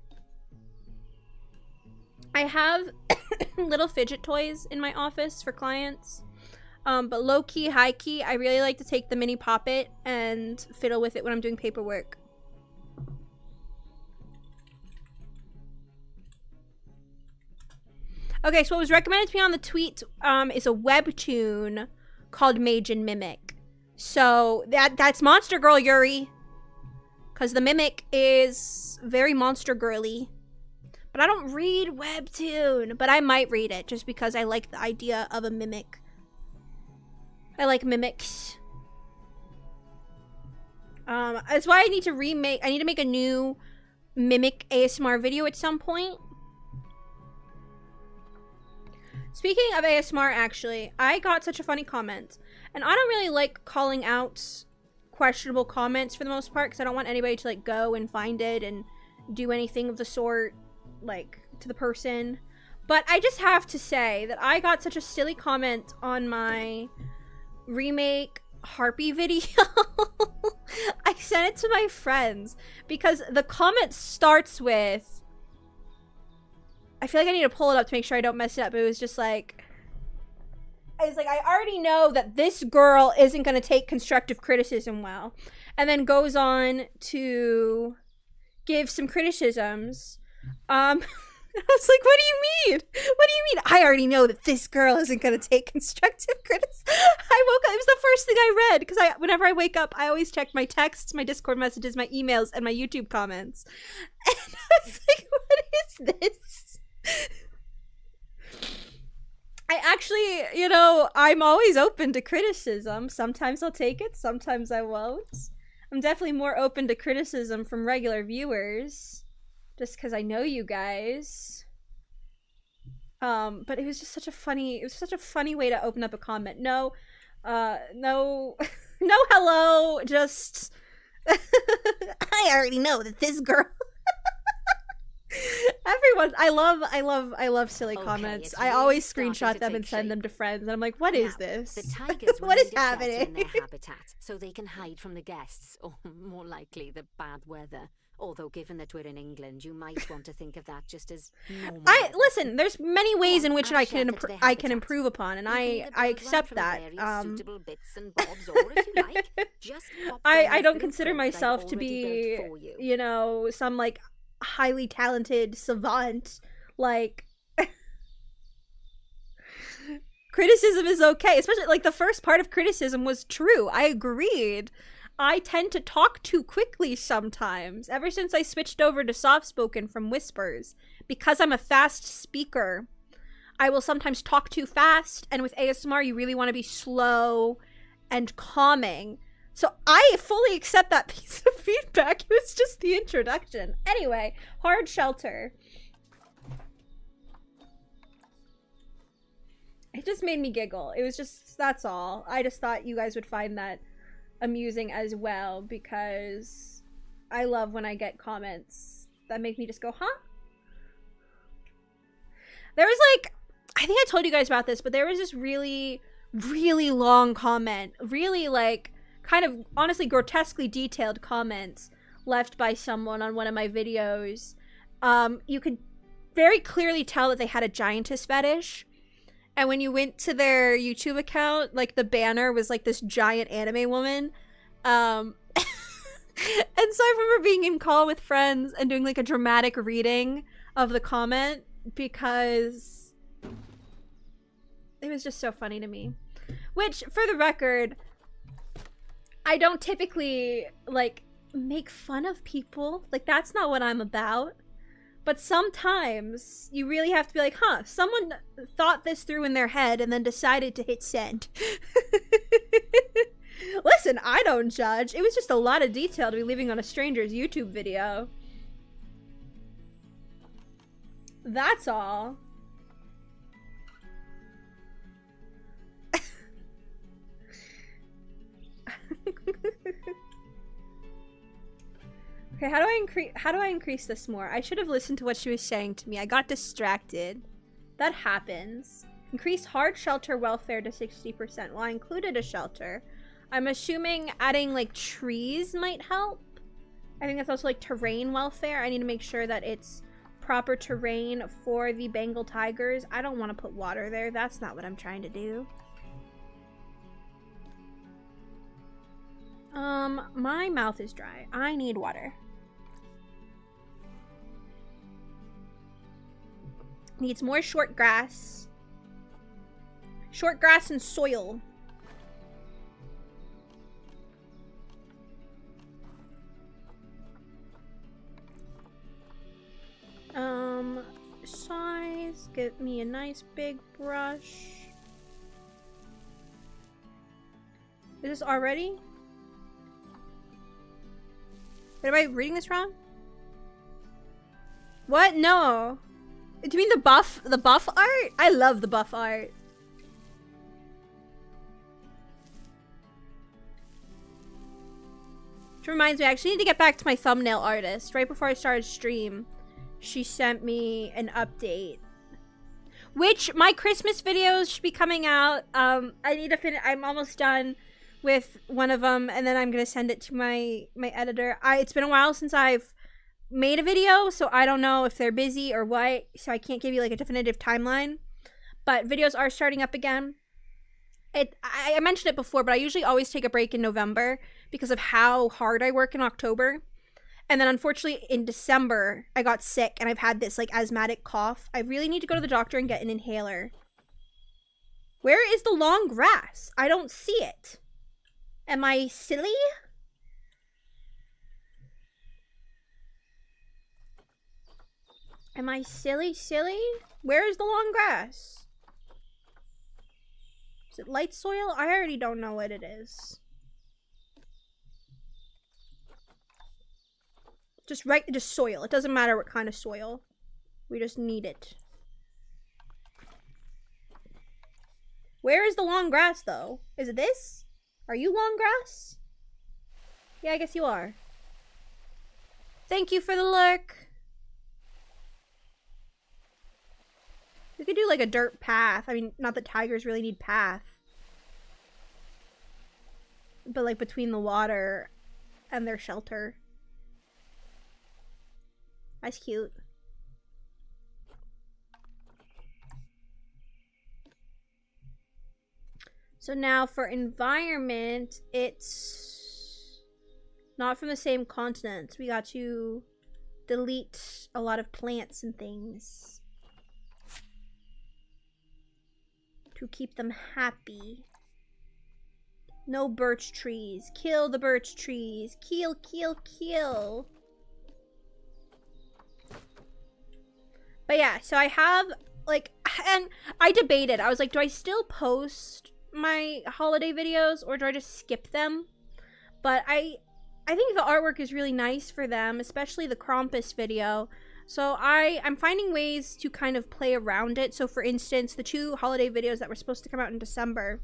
I have little fidget toys in my office for clients. But low-key, high-key, I really like to take the mini poppet and fiddle with it when I'm doing paperwork. Okay, so what was recommended to me on the tweet is a webtoon called Mage and Mimic. So that's Monster Girl Yuri. Because the Mimic is very monster girly. But I don't read webtoon. But I might read it just because I like the idea of a mimic. I like mimics. That's why I need to make a new Mimic ASMR video at some point. Speaking of ASMR, actually, I got such a funny comment. And I don't really like calling out questionable comments for the most part, because I don't want anybody to, like, go and find it and do anything of the sort, like, to the person. But I just have to say that I got such a silly comment on my remake Harpy video. I sent it to my friends, because the comment starts with... I feel like I need to pull it up to make sure I don't mess it up. It was just like... It's like, I already know that this girl isn't going to take constructive criticism well. And then goes on to give some criticisms. I was like, what do you mean? What do you mean? I already know that this girl isn't going to take constructive criticism. I woke up. It was the first thing I read. Because whenever I wake up, I always check my texts, my Discord messages, my emails, and my YouTube comments. And I was like, what is this? I actually, you know, I'm always open to criticism. Sometimes I'll take it, sometimes I won't. I'm definitely more open to criticism from regular viewers, just because I know you guys. But it was just such a funny way to open up a comment. No, no hello, just, I already know that this girl... Everyone, I love silly comments. I always screenshot them and send them to friends, and I'm like, what is this? The tigers what is need a shelter happening? in their habitat, so they can hide from the guests, or more likely, the bad weather. Although, given that we're in England, you might want to think of that just as normal. Listen. There's many ways in which I can improve upon, and I accept that. Suitable bits and bobs, or if you like, just I don't consider myself to be, you know, some like highly talented savant. Like, criticism is okay, especially like the first part of criticism was true. I agreed. I tend to talk too quickly sometimes, ever since I switched over to soft-spoken from whispers. Because I'm a fast speaker, I will sometimes talk too fast, and with ASMR you really want to be slow and calming. So I fully accept that piece of feedback. It was just the introduction. Anyway, hard shelter. It just made me giggle. It was just, that's all. I just thought you guys would find that amusing as well, because I love when I get comments that make me just go, huh? There was like, I think I told you guys about this, but there was this really, really long comment. Really like, kind of honestly grotesquely detailed comments left by someone on one of my videos. You could very clearly tell that they had a giantess fetish. And when you went to their YouTube account, like the banner was like this giant anime woman. And so I remember being in call with friends and doing like a dramatic reading of the comment because it was just so funny to me. Which, for the record, I don't typically like make fun of people. Like, that's not what I'm about. But sometimes you really have to be like, huh, someone thought this through in their head and then decided to hit send. Listen, I don't judge. It was just a lot of detail to be leaving on a stranger's YouTube video. That's all. Okay, how do I increase this more? I should have listened to what she was saying to me. I got distracted. That happens. Increase hard shelter welfare to 60%. Well, I included a shelter. I'm assuming adding like trees might help. I think that's also like terrain welfare. I need to make sure that it's proper terrain for the Bengal tigers. I don't want to put water there. That's not what I'm trying to do. My mouth is dry. I need water. Needs more short grass. Short grass and soil. Size. Get me a nice big brush. Is this already? Am I reading this wrong? What? No. Do you mean the buff art? I love the buff art. Which reminds me, I actually need to get back to my thumbnail artist. Right before I started stream, she sent me an update. Which, my Christmas videos should be coming out. I need to finish. I'm almost done with one of them, and then I'm gonna send it to my editor. It's been a while since I've made a video, so I don't know if they're busy or what, so I can't give you like a definitive timeline. But videos are starting up again. I mentioned it before, but I usually always take a break in November because of how hard I work in October. And then unfortunately in December, I got sick and I've had this like asthmatic cough. I really need to go to the doctor and get an inhaler. Where is the long grass? I don't see it. Am I silly? Am I silly? Where is the long grass? Is it light soil? I already don't know what it is. Just soil. It doesn't matter what kind of soil. We just need it. Where is the long grass though? Is it this? Are you long grass? Yeah, I guess you are. Thank you for the lurk. We could do like a dirt path. I mean, not that tigers really need path. But like between the water and their shelter. That's cute. So now for environment, it's not from the same continent. We got to delete a lot of plants and things to keep them happy. No birch trees. Kill the birch trees. Kill, kill, kill. But yeah, so I have, like, and I debated. I was like, do I still post my holiday videos or do I just skip them? But I think the artwork is really nice for them, especially the Krampus video. So I'm finding ways to kind of play around it. So for instance, the 2 holiday videos that were supposed to come out in December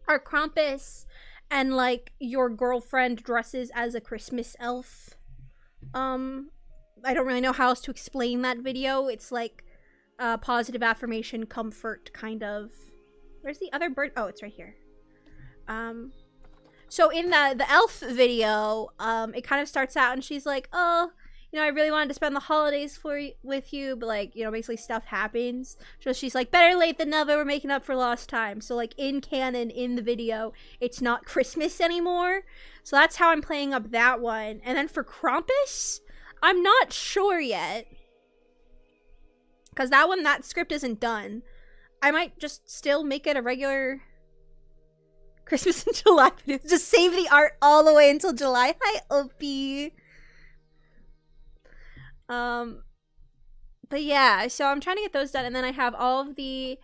are Krampus and like your girlfriend dresses as a Christmas elf. I don't really know how else to explain that video. It's like positive affirmation, comfort kind of. Where's the other bird? Oh, it's right here. So in the elf video, it kind of starts out and she's like, oh, you know, I really wanted to spend the holidays with you, but like, you know, basically stuff happens. So she's like, better late than never, we're making up for lost time. So like in canon, in the video, it's not Christmas anymore. So that's how I'm playing up that one. And then for Krampus, I'm not sure yet. Because that script isn't done. I might just still make it a regular Christmas in July video. Just save the art all the way until July. Hi, Opie. But yeah, so I'm trying to get those done, and then I have all of the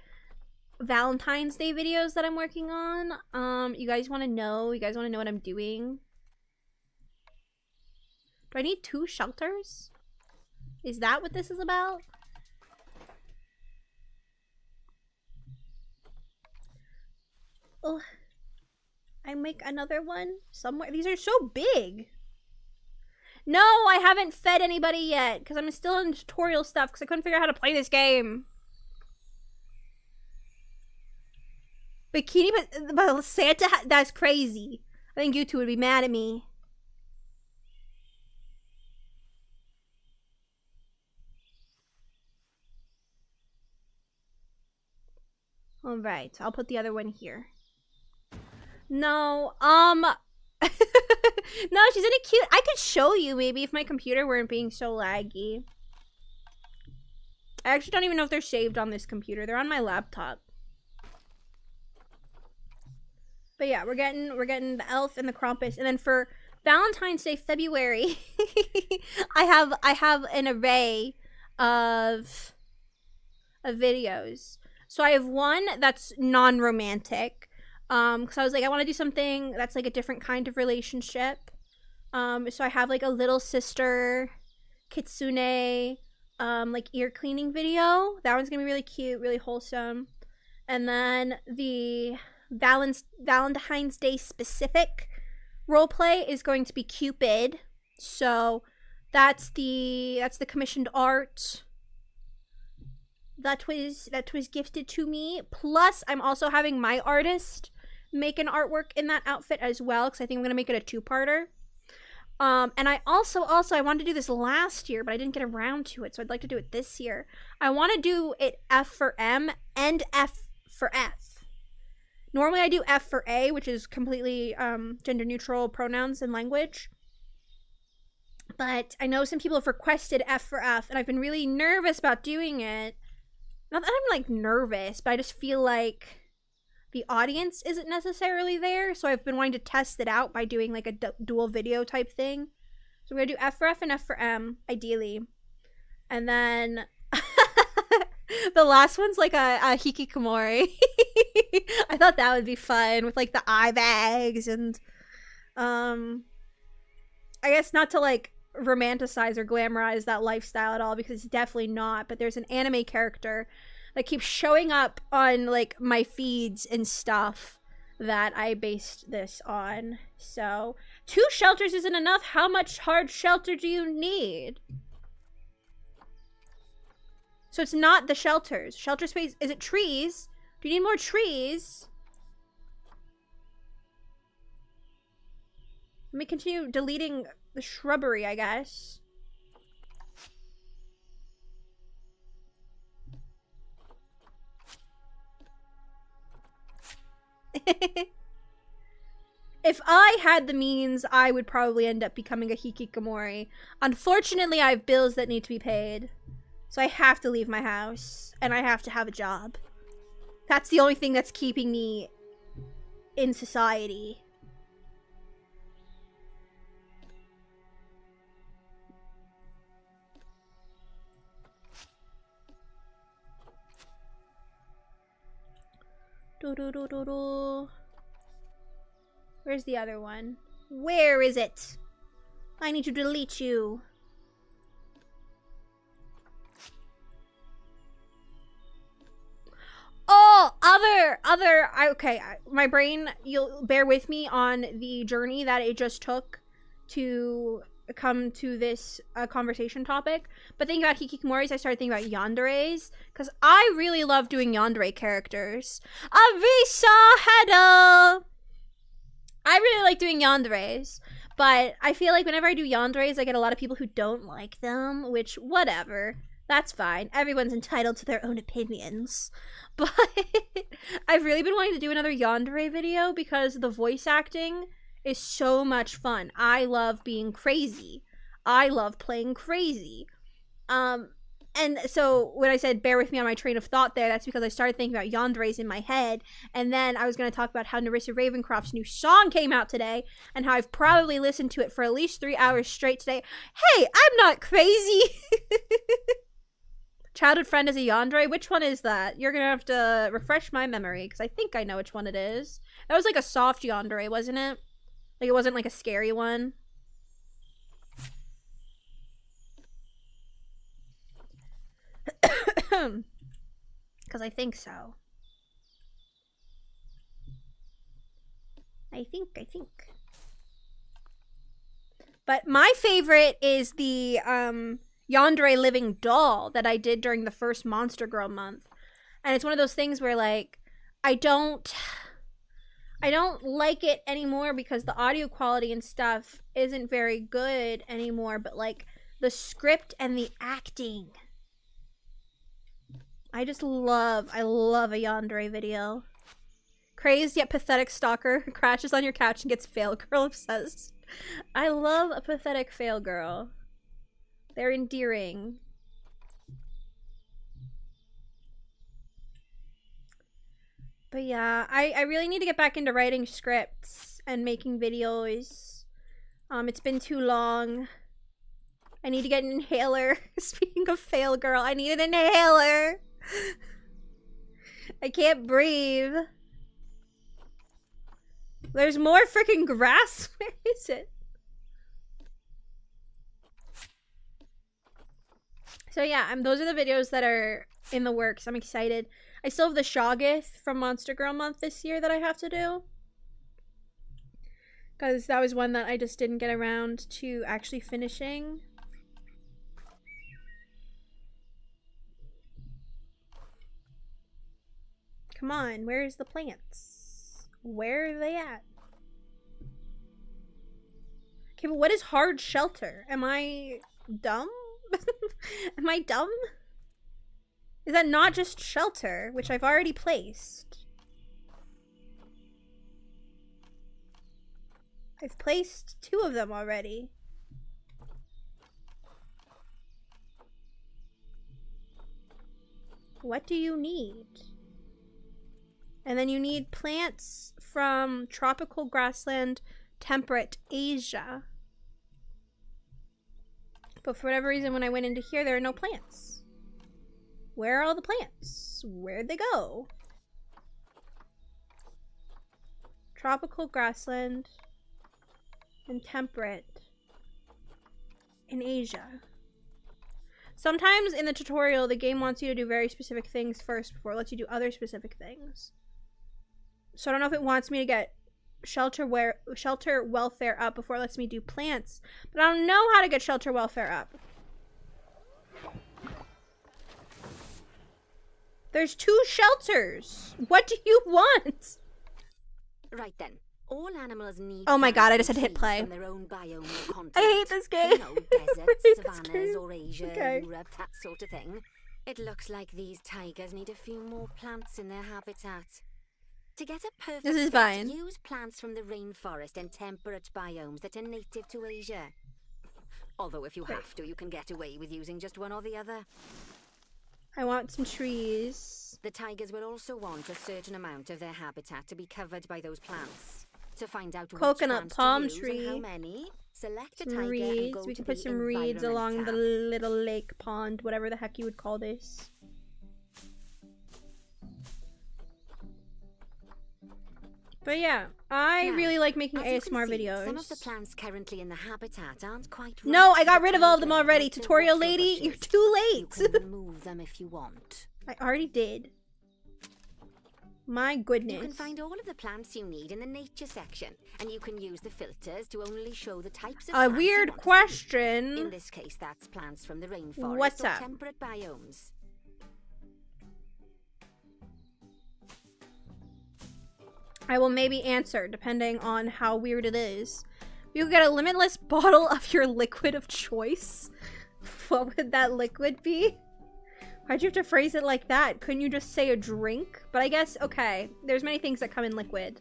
Valentine's Day videos that I'm working on. You guys want to know? You guys want to know what I'm doing? Do I need 2 shelters? Is that what this is about? Oh, I make another one somewhere. These are so big. No, I haven't fed anybody yet because I'm still in tutorial stuff because I couldn't figure out how to play this game. Bikini, but Santa, that's crazy. I think you two would be mad at me. All right, I'll put the other one here. No, no, she's in a cute. I could show you maybe if my computer weren't being so laggy. I actually don't even know if they're saved on this computer. They're on my laptop. But yeah, we're getting the elf and the Krampus, and then for Valentine's Day, February, I have an array of videos. So I have one that's non-romantic. Because I was like, I want to do something that's like a different kind of relationship. So I have like a little sister kitsune like ear cleaning video. That one's gonna be really cute, really wholesome. And then the Valentine's Day specific roleplay is going to be Cupid. So that's the commissioned art that was gifted to me. Plus, I'm also having my artist make an artwork in that outfit as well, because I think I'm gonna make it a two-parter. And I also I wanted to do this last year, but I didn't get around to it, so I'd like to do it this year. I want to do it F for M and F for F. Normally I do F for A, which is completely gender neutral pronouns and language. But I know some people have requested F for F, and I've been really nervous about doing it. Not that I'm like nervous, but I just feel like the audience isn't necessarily there, so I've been wanting to test it out by doing like a dual video type thing. So we're gonna do F for F and F for M, ideally. And then the last one's like a hikikomori. I thought that would be fun with like the eye bags and I guess not to like romanticize or glamorize that lifestyle at all, because it's definitely not, but there's an anime character that keeps showing up on like my feeds and stuff that I based this on. So 2 shelters isn't enough. How much hard shelter do you need? So it's not the shelters. Shelter space, is it trees? Do you need more trees? Let me continue deleting the shrubbery, I guess. If I had the means, I would probably end up becoming a hikikomori. Unfortunately, I have bills that need to be paid. So I have to leave my house, and I have to have a job. That's the only thing that's keeping me in society. Where's the other one? Where is it? I need to delete you. Oh, okay, my brain, you'll bear with me on the journey that it just took to come to this conversation topic. But thinking about hikikomoris, I started thinking about yanderes, because I really love doing yandere characters. Arisa, hello! I really like doing yanderes, but I feel like whenever I do yanderes, I get a lot of people who don't like them, which, whatever. That's fine. Everyone's entitled to their own opinions. But I've really been wanting to do another yandere video because the voice acting is so much fun. I love being crazy. I love playing crazy. And so when I said bear with me on my train of thought there, that's because I started thinking about yanderes in my head, and then I was going to talk about how Narissa Ravencroft's new song came out today, and how I've probably listened to it for at least 3 hours straight today. Hey, I'm not crazy! Childhood friend is a yandere? Which one is that? You're going to have to refresh my memory, because I think I know which one it is. That was like a soft yandere, wasn't it? Like, it wasn't like a scary one. Because I think so. I think. But my favorite is the Yandere Living Doll that I did during the first Monster Girl month. And it's one of those things where, like, I don't like it anymore because the audio quality and stuff isn't very good anymore, but, like, the script and the acting. I love a Yandere video. Crazed yet pathetic stalker crashes on your couch and gets fail girl obsessed. I love a pathetic fail girl. They're endearing. But yeah, I really need to get back into writing scripts and making videos. It's been too long. I need to get an inhaler. Speaking of fail girl, I need an inhaler. I can't breathe. There's more freaking grass. Where is it? So yeah, those are the videos that are in the works. I'm excited. I still have the Shoggoth from Monster Girl Month this year that I have to do. Because that was one that I just didn't get around to actually finishing. Come on, where's the plants? Where are they at? Okay, but what is hard shelter? Am I dumb? Am I dumb? Is that not just shelter, which I've already placed? I've placed 2 of them already. What do you need? And then you need plants from tropical grassland, temperate Asia. But for whatever reason, when I went into here, there are no plants. Where are all the plants? Where'd they go? Tropical grassland and temperate in Asia. Sometimes in the tutorial, the game wants you to do very specific things first before it lets you do other specific things. So I don't know if it wants me to get shelter welfare up before it lets me do plants, but I don't know how to get shelter welfare up. There's 2 shelters. What do you want? Right then. All animals need. Oh my god, I just had to hit play. Their own biome or continent. I hate this game. You know, deserts, savannas, or Asia, okay. Europe, that sort of thing. It looks like these tigers need a few more plants in their habitat. To get a perfect This is fit, fine. use plants from the rainforest and temperate biomes that are native to Asia. Although if you have to, you can get away with using just one or the other. I want some trees. The tigers will also want a certain amount of their habitat to be covered by those plants. To find out Coconut which plants palm to use tree. and how many, select a tiger and Reeds. go We to can put the some reeds environment along the tab. little lake pond, whatever the heck you would call this. But yeah, I Now, really like making as you can ASMR see, videos. Some of the plants currently in the habitat aren't quite right No, I for got the rid of all of them tiger, already. like the Tutorial wattle lady, bushes. you're too late. You can remove them if you want. I already did. My goodness. You can find all of the plants you need in the nature section, and you can use the filters to only show the types of A plants you weird want to see. question. In this case, that's plants from the rainforest What's or up? temperate biomes. I will maybe answer depending on how weird it is. You get a limitless bottle of your liquid of choice. What would that liquid be? Why'd you have to phrase it like that? Couldn't you just say a drink? But I guess, okay, there's many things that come in liquid.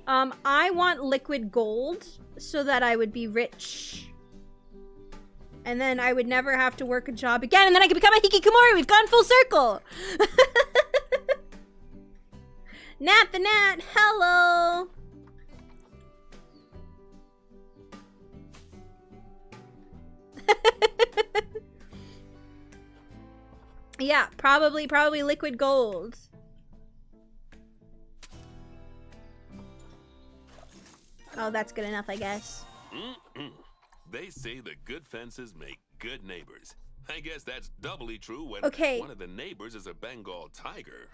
I want liquid gold so that I would be rich. And then I would never have to work a job again, and then I could become a hikikomori. We've gone full circle. Nat the Nat, hello. Yeah, probably liquid gold. Oh, that's good enough, I guess. They say that good fences make good neighbors. I guess that's doubly true when Okay. one of the neighbors is a Bengal tiger.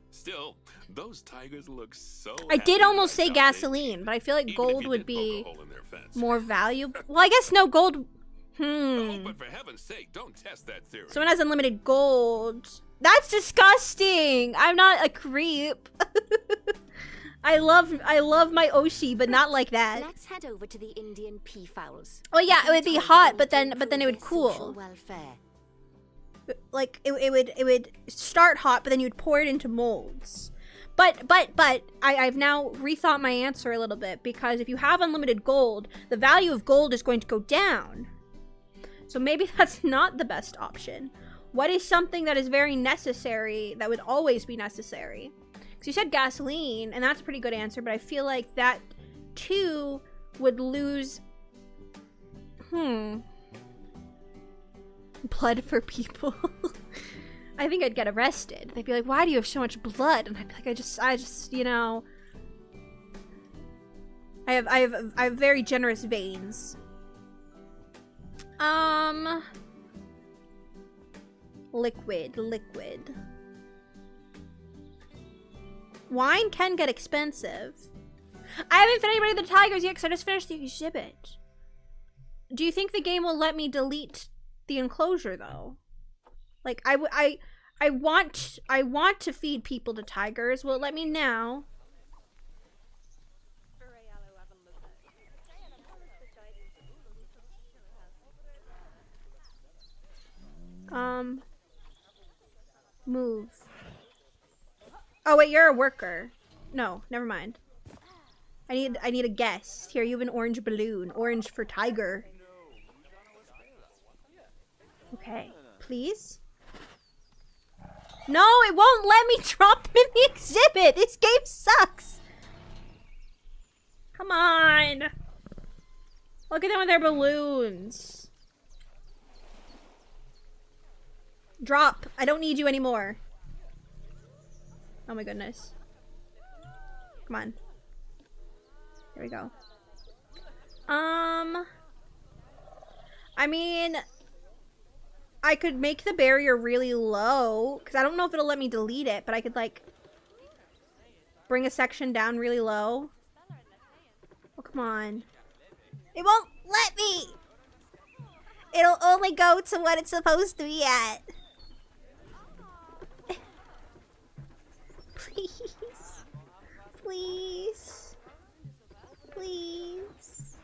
Still, Those tigers look so I did happy almost right say now, gasoline, but I feel like even if gold you would did poke a be hole in their fence. more valuable. Well, I guess no gold. Oh, but for heaven's sake, don't test that theory. Someone has unlimited gold. That's disgusting. I'm not a creep. I love my OSHA, but not like that. Let's head over to the Indian peafowls. Oh yeah, it would be hot, but then it would Social cool. welfare. Like it would start hot, but then you'd pour it into molds. But I've now rethought my answer a little bit, because if you have unlimited gold, the value of gold is going to go down. So maybe that's not the best option. What is something that is very necessary, that would always be necessary? Because you said gasoline, and that's a pretty good answer, but I feel like that too would lose... Blood for people. I think I'd get arrested. They'd be like, why do you have so much blood? And I'd be like, I just, you know... I have very generous veins. Liquid. Wine can get expensive. I haven't finished any of the tigers yet because I just finished the exhibit. Do you think the game will let me delete the enclosure though? Like I want to feed people to tigers. Will it let me now? Move. Oh wait, you're a worker. No, never mind. I need a guess. Here, you have an orange balloon. Orange for tiger. Okay, please. No, it won't let me drop them in the exhibit. This game sucks. Come on. Look at them with their balloons. Drop. I don't need you anymore. Oh my goodness. Come on. There we go. I mean, I could make the barrier really low, because I don't know if it'll let me delete it, but I could, like, bring a section down really low. Oh, come on. It won't let me! It'll only go to what it's supposed to be at. Please. Please. Please.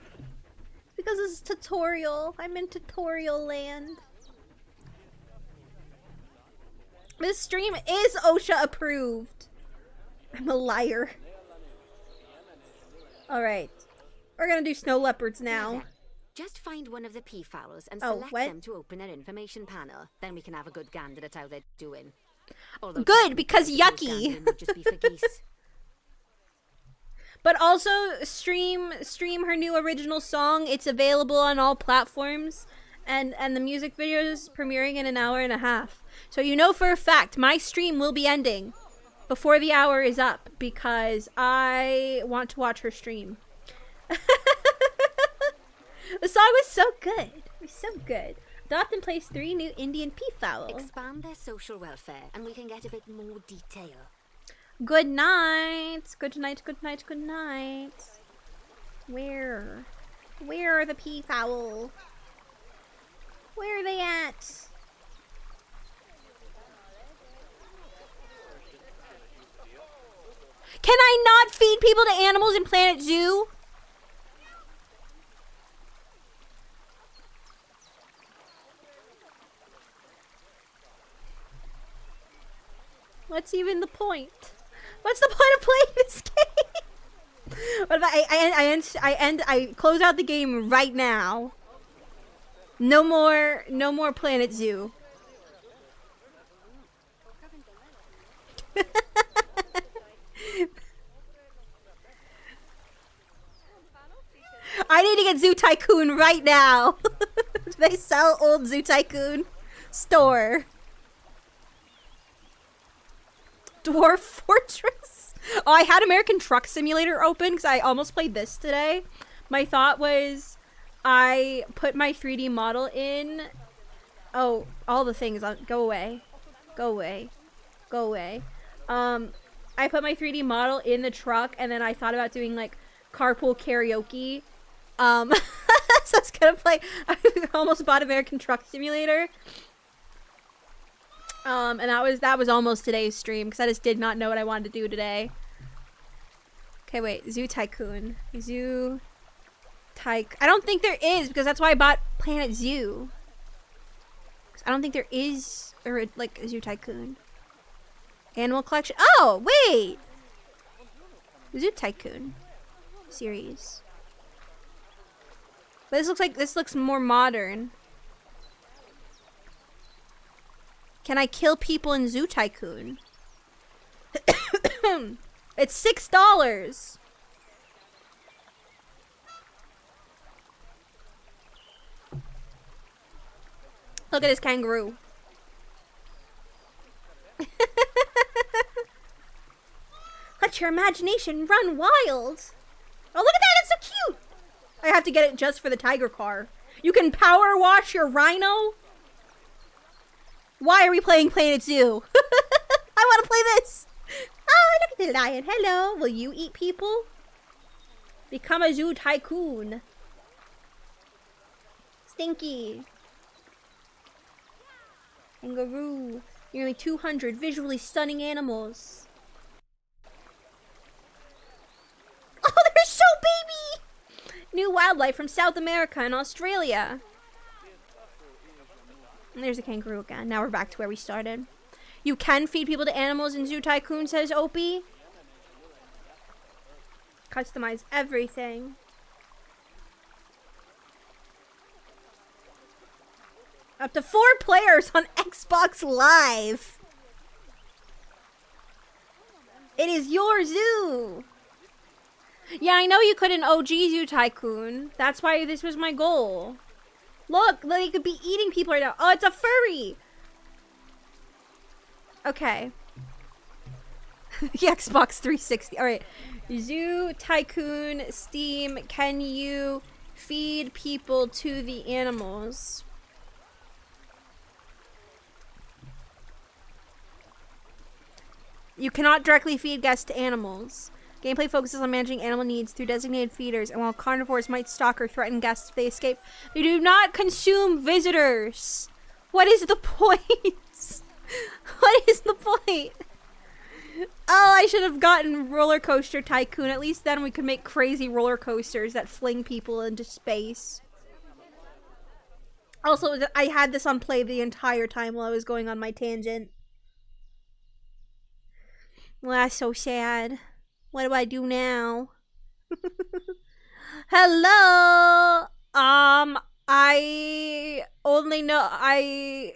Because this is tutorial. I'm in tutorial land. This stream is OSHA approved. I'm a liar. Alright. We're gonna do snow leopards now. Just find one of the peafowls and Oh, select what? them to open their information panel. Then we can have a good gander at how they're doing. Although Good, because good yucky. gandering would just be for geese. But also stream her new original song. It's available on all platforms, and the music video is premiering in an hour and a half. So you know for a fact my stream will be ending before the hour is up because I want to watch her stream. The song was so good. It was so good. Adopt and place 3 new Indian peafowl. Expand their social welfare and we can get a bit more detail. Good night. Good night, good night, good night. Where are the peafowl? Where are they at? Can I not feed people to animals in Planet Zoo? What's even the point? What's the point of playing this game? What if I close out the game right now? No more Planet Zoo. I need to get Zoo Tycoon right now. Do they sell old Zoo Tycoon? Store. Dwarf Fortress. Oh, I had American Truck Simulator open because I almost played this today. My thought was I put my 3D model in. Oh, all the things. Go away. Go away. Go away. I put my 3D model in the truck, and then I thought about doing like carpool karaoke. So I was gonna play. I almost bought American Truck Simulator. And that was almost today's stream because I just did not know what I wanted to do today. Okay, wait, Zoo Tycoon, I don't think there is, because that's why I bought Planet Zoo. I don't think there is like a Zoo Tycoon. Animal collection. Oh, wait. Zoo Tycoon series. But this looks more modern. Can I kill people in Zoo Tycoon? It's $6. Look at this kangaroo. Let your imagination run wild. Oh, look at that, it's so cute. I have to get it just for the tiger car. You can power wash your rhino. Why are we playing Planet Zoo? I want to play this. Oh, look at the lion. Hello. Will you eat people? Become a zoo tycoon. Stinky. Kangaroo. Nearly 200 visually stunning animals. Oh, they're so baby! New wildlife from South America and Australia. And there's a kangaroo again. Now we're back to where we started. You can feed people to animals in Zoo Tycoon, says Opie. Customize everything. Up to 4 players on Xbox Live. It is your zoo. Yeah, I know you could in OG Zoo Tycoon. That's why this was my goal. Look, they could be eating people right now. Oh, it's a furry. Okay. The Xbox 360. All right. Zoo Tycoon Steam. Can you feed people to the animals? You cannot directly feed guests to animals. Gameplay focuses on managing animal needs through designated feeders, and while carnivores might stalk or threaten guests if they escape, they do not consume visitors. What is the point? What is the point? Oh, I should have gotten Roller Coaster Tycoon. At least then we could make crazy roller coasters that fling people into space. Also, I had this on play the entire time while I was going on my tangent. Well, that's so sad. What do I do now? Hello! I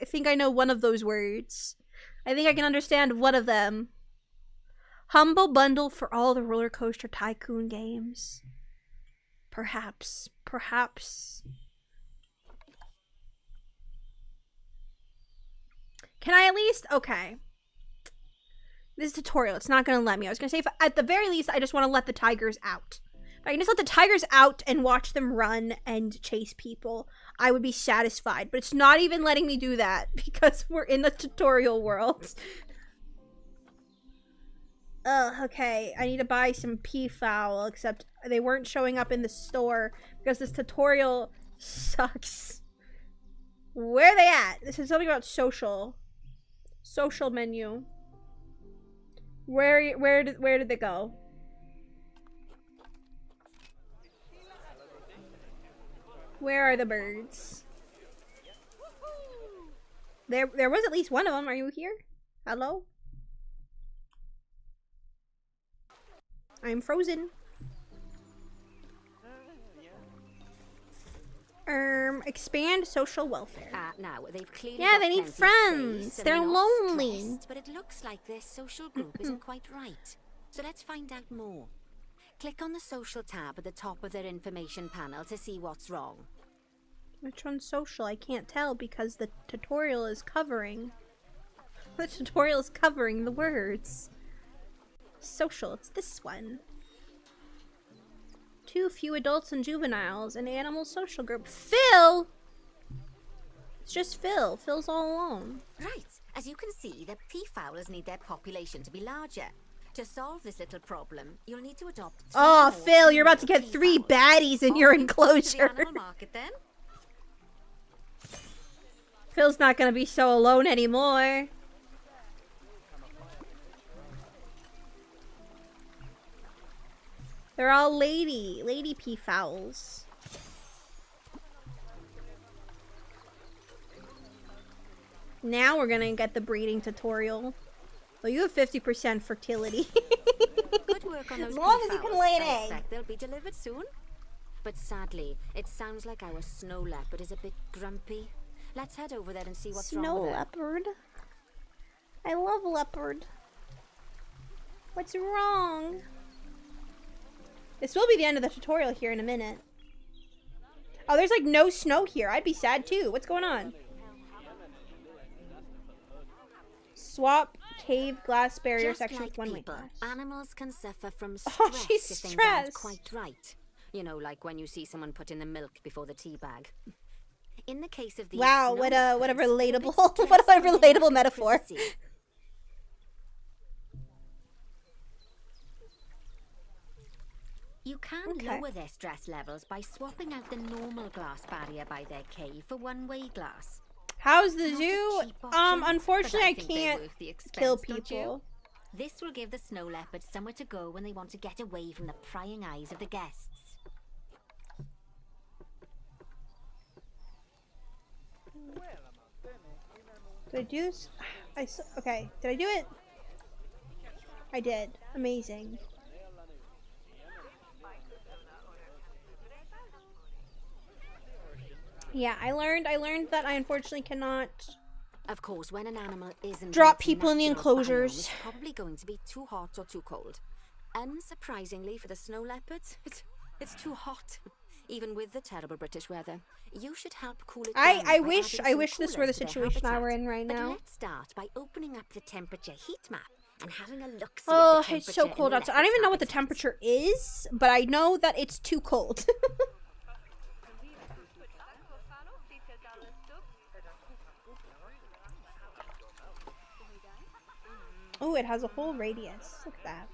think I know one of those words. I think I can understand one of them. Humble bundle for all the Roller Coaster Tycoon games. Perhaps. Can I at least? Okay. This is a tutorial. It's not going to let me. I was going to say, if, at the very least, I just want to let the tigers out. If I can just let the tigers out and watch them run and chase people, I would be satisfied. But it's not even letting me do that because we're in the tutorial world. Ugh, okay. I need to buy some peafowl, except they weren't showing up in the store because this tutorial sucks. Where are they at? This is something about social. Social menu. Where did they go? Where are the birds? There was at least one of them. Are you here? Hello? I'm frozen. Expand social welfare. Now they've clearly yeah, got they need plenty of friends. space, They're and not lonely. stressed, but it looks like their social group isn't quite right. So let's find out more. Click on the social tab at the top of their information panel to see what's wrong. Which one's social? I can't tell because the tutorial is covering. The tutorial is covering the words. Social, it's this one. Too few adults and juveniles. An animal social group. Phil! It's just Phil. Phil's all alone. Right. As you can see, the peafowlers need their population to be larger. To solve this little problem, you'll need to adopt. Oh, Phil, you're about to get 3 baddies in your To the enclosure. animal market, then. Phil's not gonna be so alone anymore. They're all lady peafowls. Now we're gonna get the breeding tutorial. Well, you have 50% fertility. Good work on those As long as you can peafowls. lay an I egg. expect they'll be delivered soon. But sadly, it sounds like our snow leopard is a bit grumpy. Let's head over there and see what's wrong Snow with her. leopard. I love leopard. What's wrong? This will be the end of the tutorial here in a minute. Oh, there's like no snow here. I'd be sad too. What's going on? Swap cave glass barrier Just section like with one-way people, glass. animals can suffer from stress Oh, she's if things aren't stressed. quite right. You know, like when you see someone put in the milk before the tea bag. In the case of these Wow, snow what a leopards, they're bit relatable what a stressed when they lack relatable of metaphor. privacy. You can Okay. lower their stress levels by swapping out the normal glass barrier by their cave for one-way glass. How's the Not a zoo? cheap option, Unfortunately, but I think they're can't worth the expense, kill don't you? people. This will give the snow leopards somewhere to go when they want to get away from the prying eyes of the guests. Did I do this? Okay, did I do it? I did. Amazing. Yeah, I learned that I unfortunately cannot Of course, when an animal isn't drop in its people in the natural biome, enclosures. it's probably going to be too hot or too cold. Unsurprisingly for the snow leopards, it's too hot. Even with the terrible British weather, you should help cool it down. I by wish adding some this were the coolers to their situation I were habitat. in right But now. let's start by opening up the temperature heat map and having a look. Oh, it's so cold outside. I don't even know what the temperature is, but I know that it's too cold. Oh, it has a whole radius. Look at that.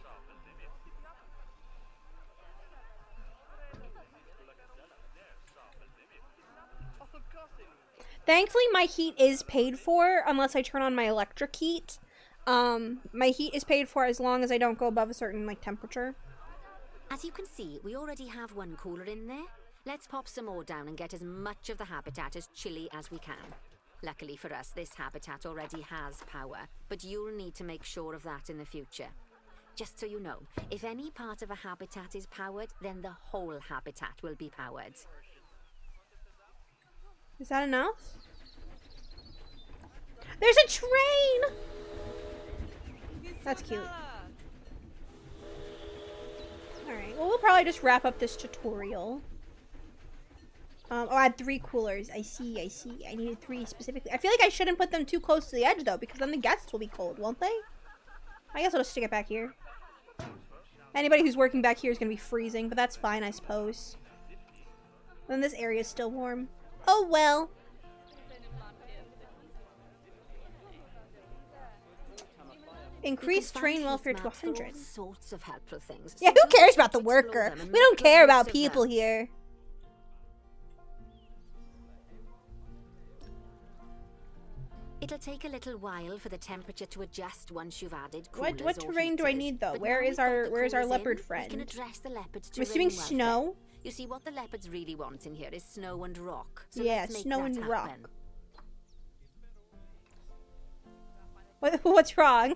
Thankfully, my heat is paid for unless I turn on my electric heat. My heat is paid for as long as I don't go above a certain like temperature. As you can see, we already have one cooler in there. Let's pop some more down and get as much of the habitat as chilly as we can. Luckily for us, this habitat already has power, but you'll need to make sure of that in the future. Just so you know, if any part of a habitat is powered, then the whole habitat will be powered. Is that enough? There's a train! That's cute. Alright, well, we'll probably just wrap up this tutorial. Oh, I had 3 coolers. I see. I needed 3 specifically. I feel like I shouldn't put them too close to the edge, though, because then the guests will be cold, won't they? I guess I'll just stick it back here. Anybody who's working back here is going to be freezing, but that's fine, I suppose. Then this area is still warm. Oh, well. Increase train welfare to 100. Sorts of helpful things. Yeah, who cares about the worker? We don't care about people here. It'll take a little while for the temperature to adjust once you've added coolers. What or terrain do I heaters. need though? But Where now is we've got our the where's our coolers leopard in, friend? We can address the leopard's I'm assuming terrain snow. welfare. You see, what the leopards really want in here is snow and rock. So Yeah, let's make snow that and happen. rock. What's wrong?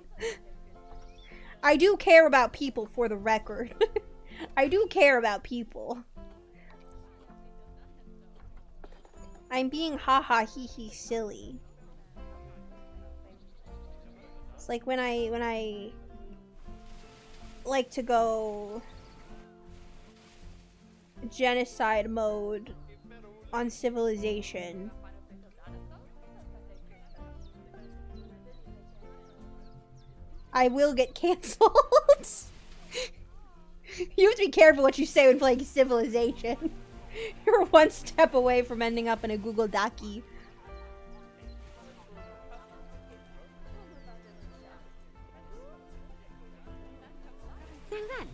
I do care about people, for the record. I do care about people. I'm being haha hee hee silly. It's like when I like to go genocide mode on Civilization. I will get cancelled. You have to be careful what you say when playing Civilization. You're one step away from ending up in a Google Docie. Now then,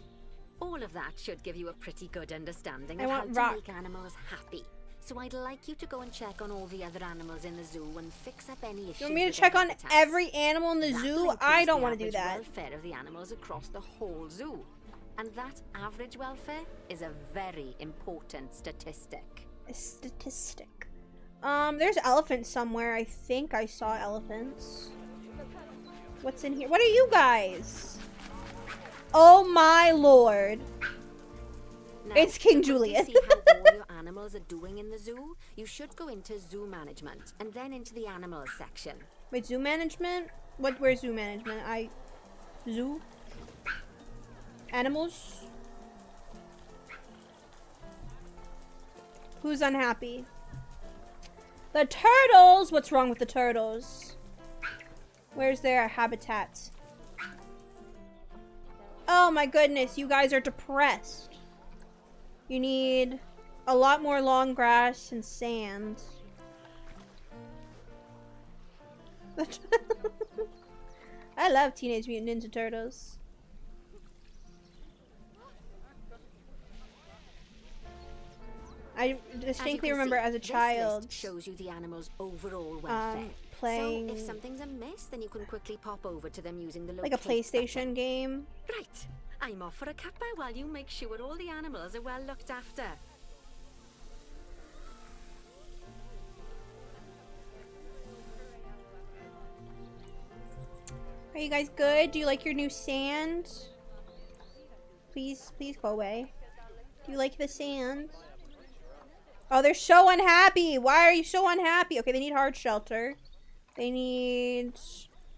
all of that should give you a pretty good understanding I of how want to rock. make animals happy. So I'd like you to go and check on all the other animals in the zoo and fix up any issues. You want me to with check their on habitats. every animal in the That zoo? will I increase don't the want to do average that. welfare of the animals across the whole zoo. And that average welfare is a very important statistic. A statistic. There's elephants somewhere. I think I saw elephants. What's in here? What are you guys? Oh my lord. Now, It's King to quickly Julian. see how all your animals are doing in the zoo, you should go into zoo management and then into the animals section. Wait, zoo management? Where's zoo management? Zoo? Animals? Who's unhappy? The turtles! What's wrong with the turtles? Where's their habitat? Oh my goodness, you guys are depressed. You need a lot more long grass and sand. I love Teenage Mutant Ninja Turtles. I distinctly remember as a child This list shows you the animal's overall welfare. playing So if something's amiss, then you can quickly pop over to them using the like a locate PlayStation button. game. Right. I'm off for a cuppa while you make sure all the animals are well looked after. Are you guys good? Do you like your new sand? Please go away. Do you like the sand? Oh, they're so unhappy. Why are you so unhappy? Okay, they need hard shelter. They need...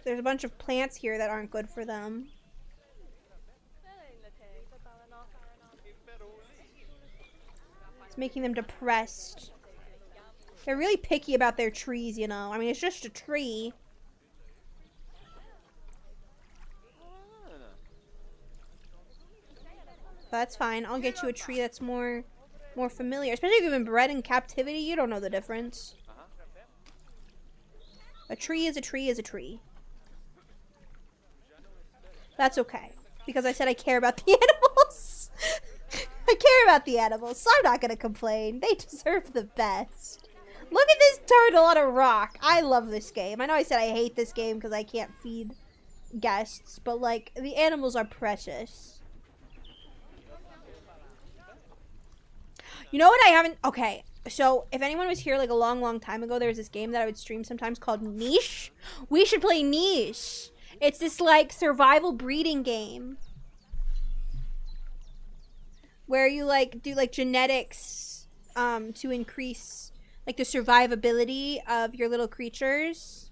There's a bunch of plants here that aren't good for them. It's making them depressed. They're really picky about their trees, you know. I mean, it's just a tree. But that's fine. I'll get you a tree that's more familiar. Especially if you've been bred in captivity, you don't know the difference. A tree is a tree is a tree. That's okay. Because I said I care about the animals. I care about the animals, so I'm not going to complain. They deserve the best. Look at this turtle on a rock. I love this game. I know I said I hate this game because I can't feed guests. But, like, the animals are precious. You know what I haven't... Okay, so if anyone was here like a long time ago, there was this game that I would stream sometimes called Niche. We should play Niche. It's this like survival breeding game. Where you like do like genetics to increase like the survivability of your little creatures.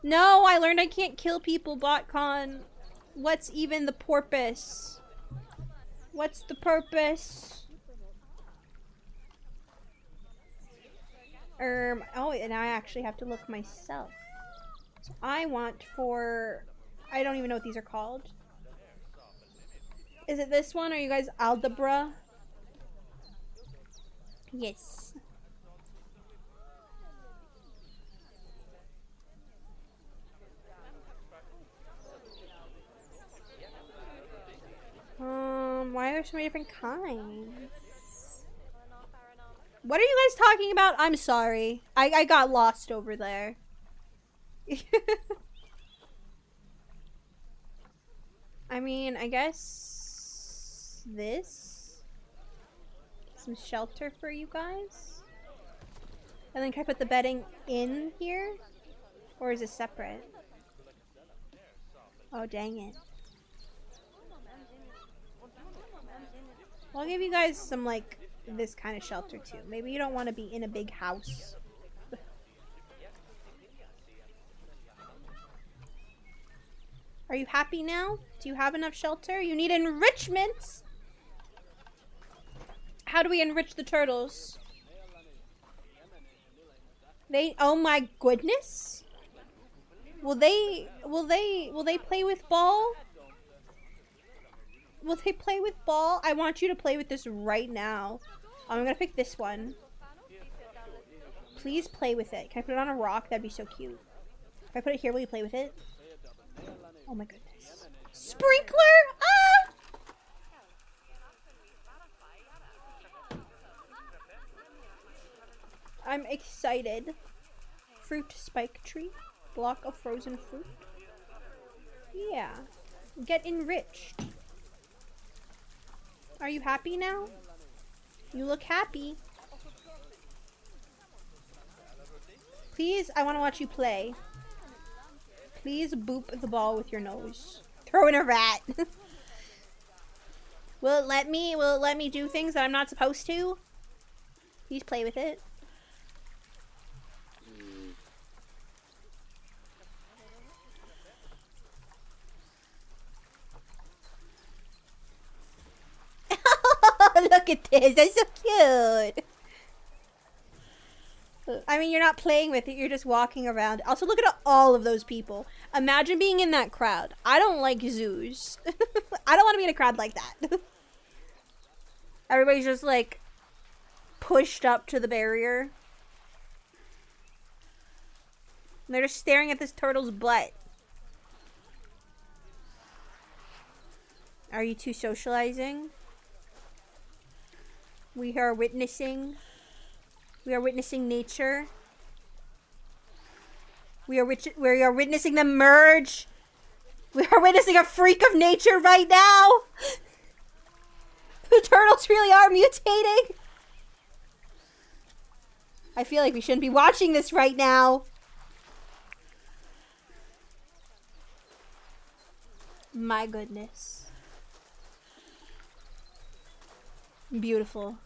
No, I learned I can't kill people, BotCon. What's even the purpose? What's the purpose? Oh, and I actually have to look myself. So I want for... I don't even know what these are called. Is it this one? Are you guys algebra? Yes. Why are there so many different kinds? What are you guys talking about? I'm sorry. I got lost over there. I mean, I guess this? Some shelter for you guys? And then can I put the bedding in here? Or is it separate? Oh, dang it. I'll give you guys some, like, this kind of shelter too. Maybe you don't want to be in a big house. Are you happy now? Do you have enough shelter? You need enrichment! How do we enrich the turtles? Oh my goodness! Will they play with ball? Will they play with ball? I want you to play with this right now. I'm gonna pick this one. Please play with it. Can I put it on a rock? That'd be so cute. If I put it here, will you play with it? Oh my goodness. Sprinkler? Ah! excited. Fruit spike tree. Block of frozen fruit. Yeah. Get enriched. Are you happy now? You look happy. Please, I want to watch you play. Please boop the ball with your nose. Throw in a rat. Will it let me? Will it let me do things that I'm not supposed to? Please play with it. Look at this. That's so cute. I mean, you're not playing with it. You're just walking around. Also, look at all of those people. Imagine being in that crowd. I don't like zoos. I don't want to be in a crowd like that. Everybody's just, like, pushed up to the barrier. And they're just staring at this turtle's butt. Are you two socializing? We are witnessing. We are witnessing nature. We are witnessing them merge. We are witnessing a freak of nature right now. The turtles really are mutating. I feel like we shouldn't be watching this right now. My goodness. Beautiful.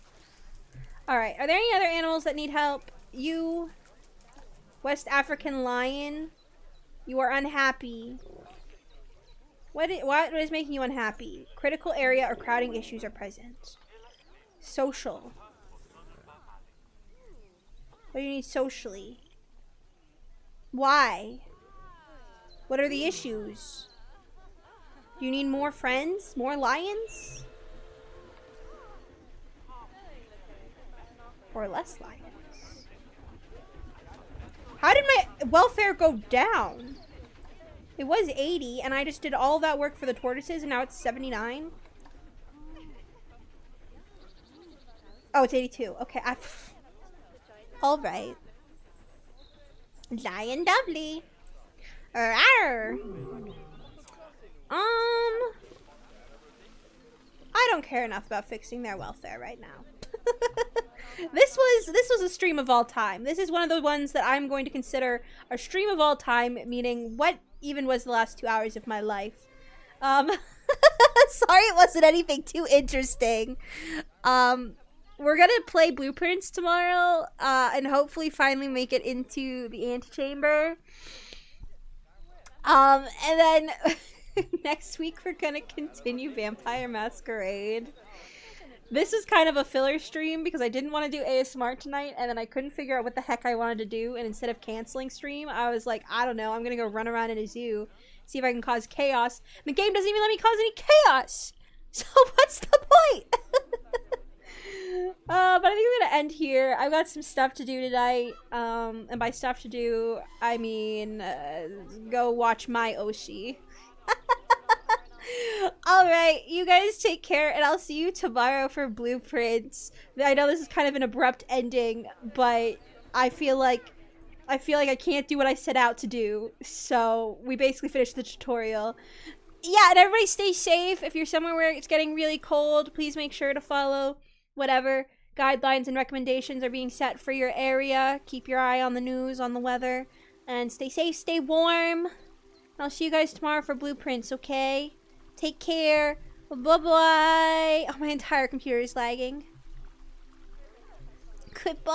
Alright, are there any other animals that need help? You, West African lion, you are unhappy. What is making you unhappy? Critical area or crowding issues are present. Social. What do you need socially? Why? What are the issues? Do you need more friends? More lions? Or less lions? How did my welfare go down? It was 80 and I just did all that work for the tortoises and now it's 79. Oh, it's 82. Okay, alright. Lion doubly. Arr. I don't care enough about fixing their welfare right now. This was a stream of all time. This is one of the ones that I'm going to consider a stream of all time, meaning what even was the last 2 hours of my life. Sorry it wasn't anything too interesting. We're gonna play Blueprints tomorrow, and hopefully finally make it into the antechamber. And then next week we're gonna continue Vampire Masquerade. This is kind of a filler stream because I didn't want to do ASMR tonight and then I couldn't figure out what the heck I wanted to do, and instead of canceling stream, I was like, I don't know, I'm gonna go run around in a zoo, see if I can cause chaos. The game doesn't even let me cause any chaos! So what's the point? But I think I'm gonna end here. I've got some stuff to do tonight, and by stuff to do, I mean, go watch my OSHA. Alright, you guys take care, and I'll see you tomorrow for Blueprints. I know this is kind of an abrupt ending, but I feel like I can't do what I set out to do, so we basically finished the tutorial. Yeah, and everybody stay safe. If you're somewhere where it's getting really cold, please make sure to follow whatever guidelines and recommendations are being set for your area. Keep your eye on the news, on the weather, and stay safe, stay warm. I'll see you guys tomorrow for Blueprints, okay? Take care. Bye-bye. Oh, my entire computer is lagging. Goodbye.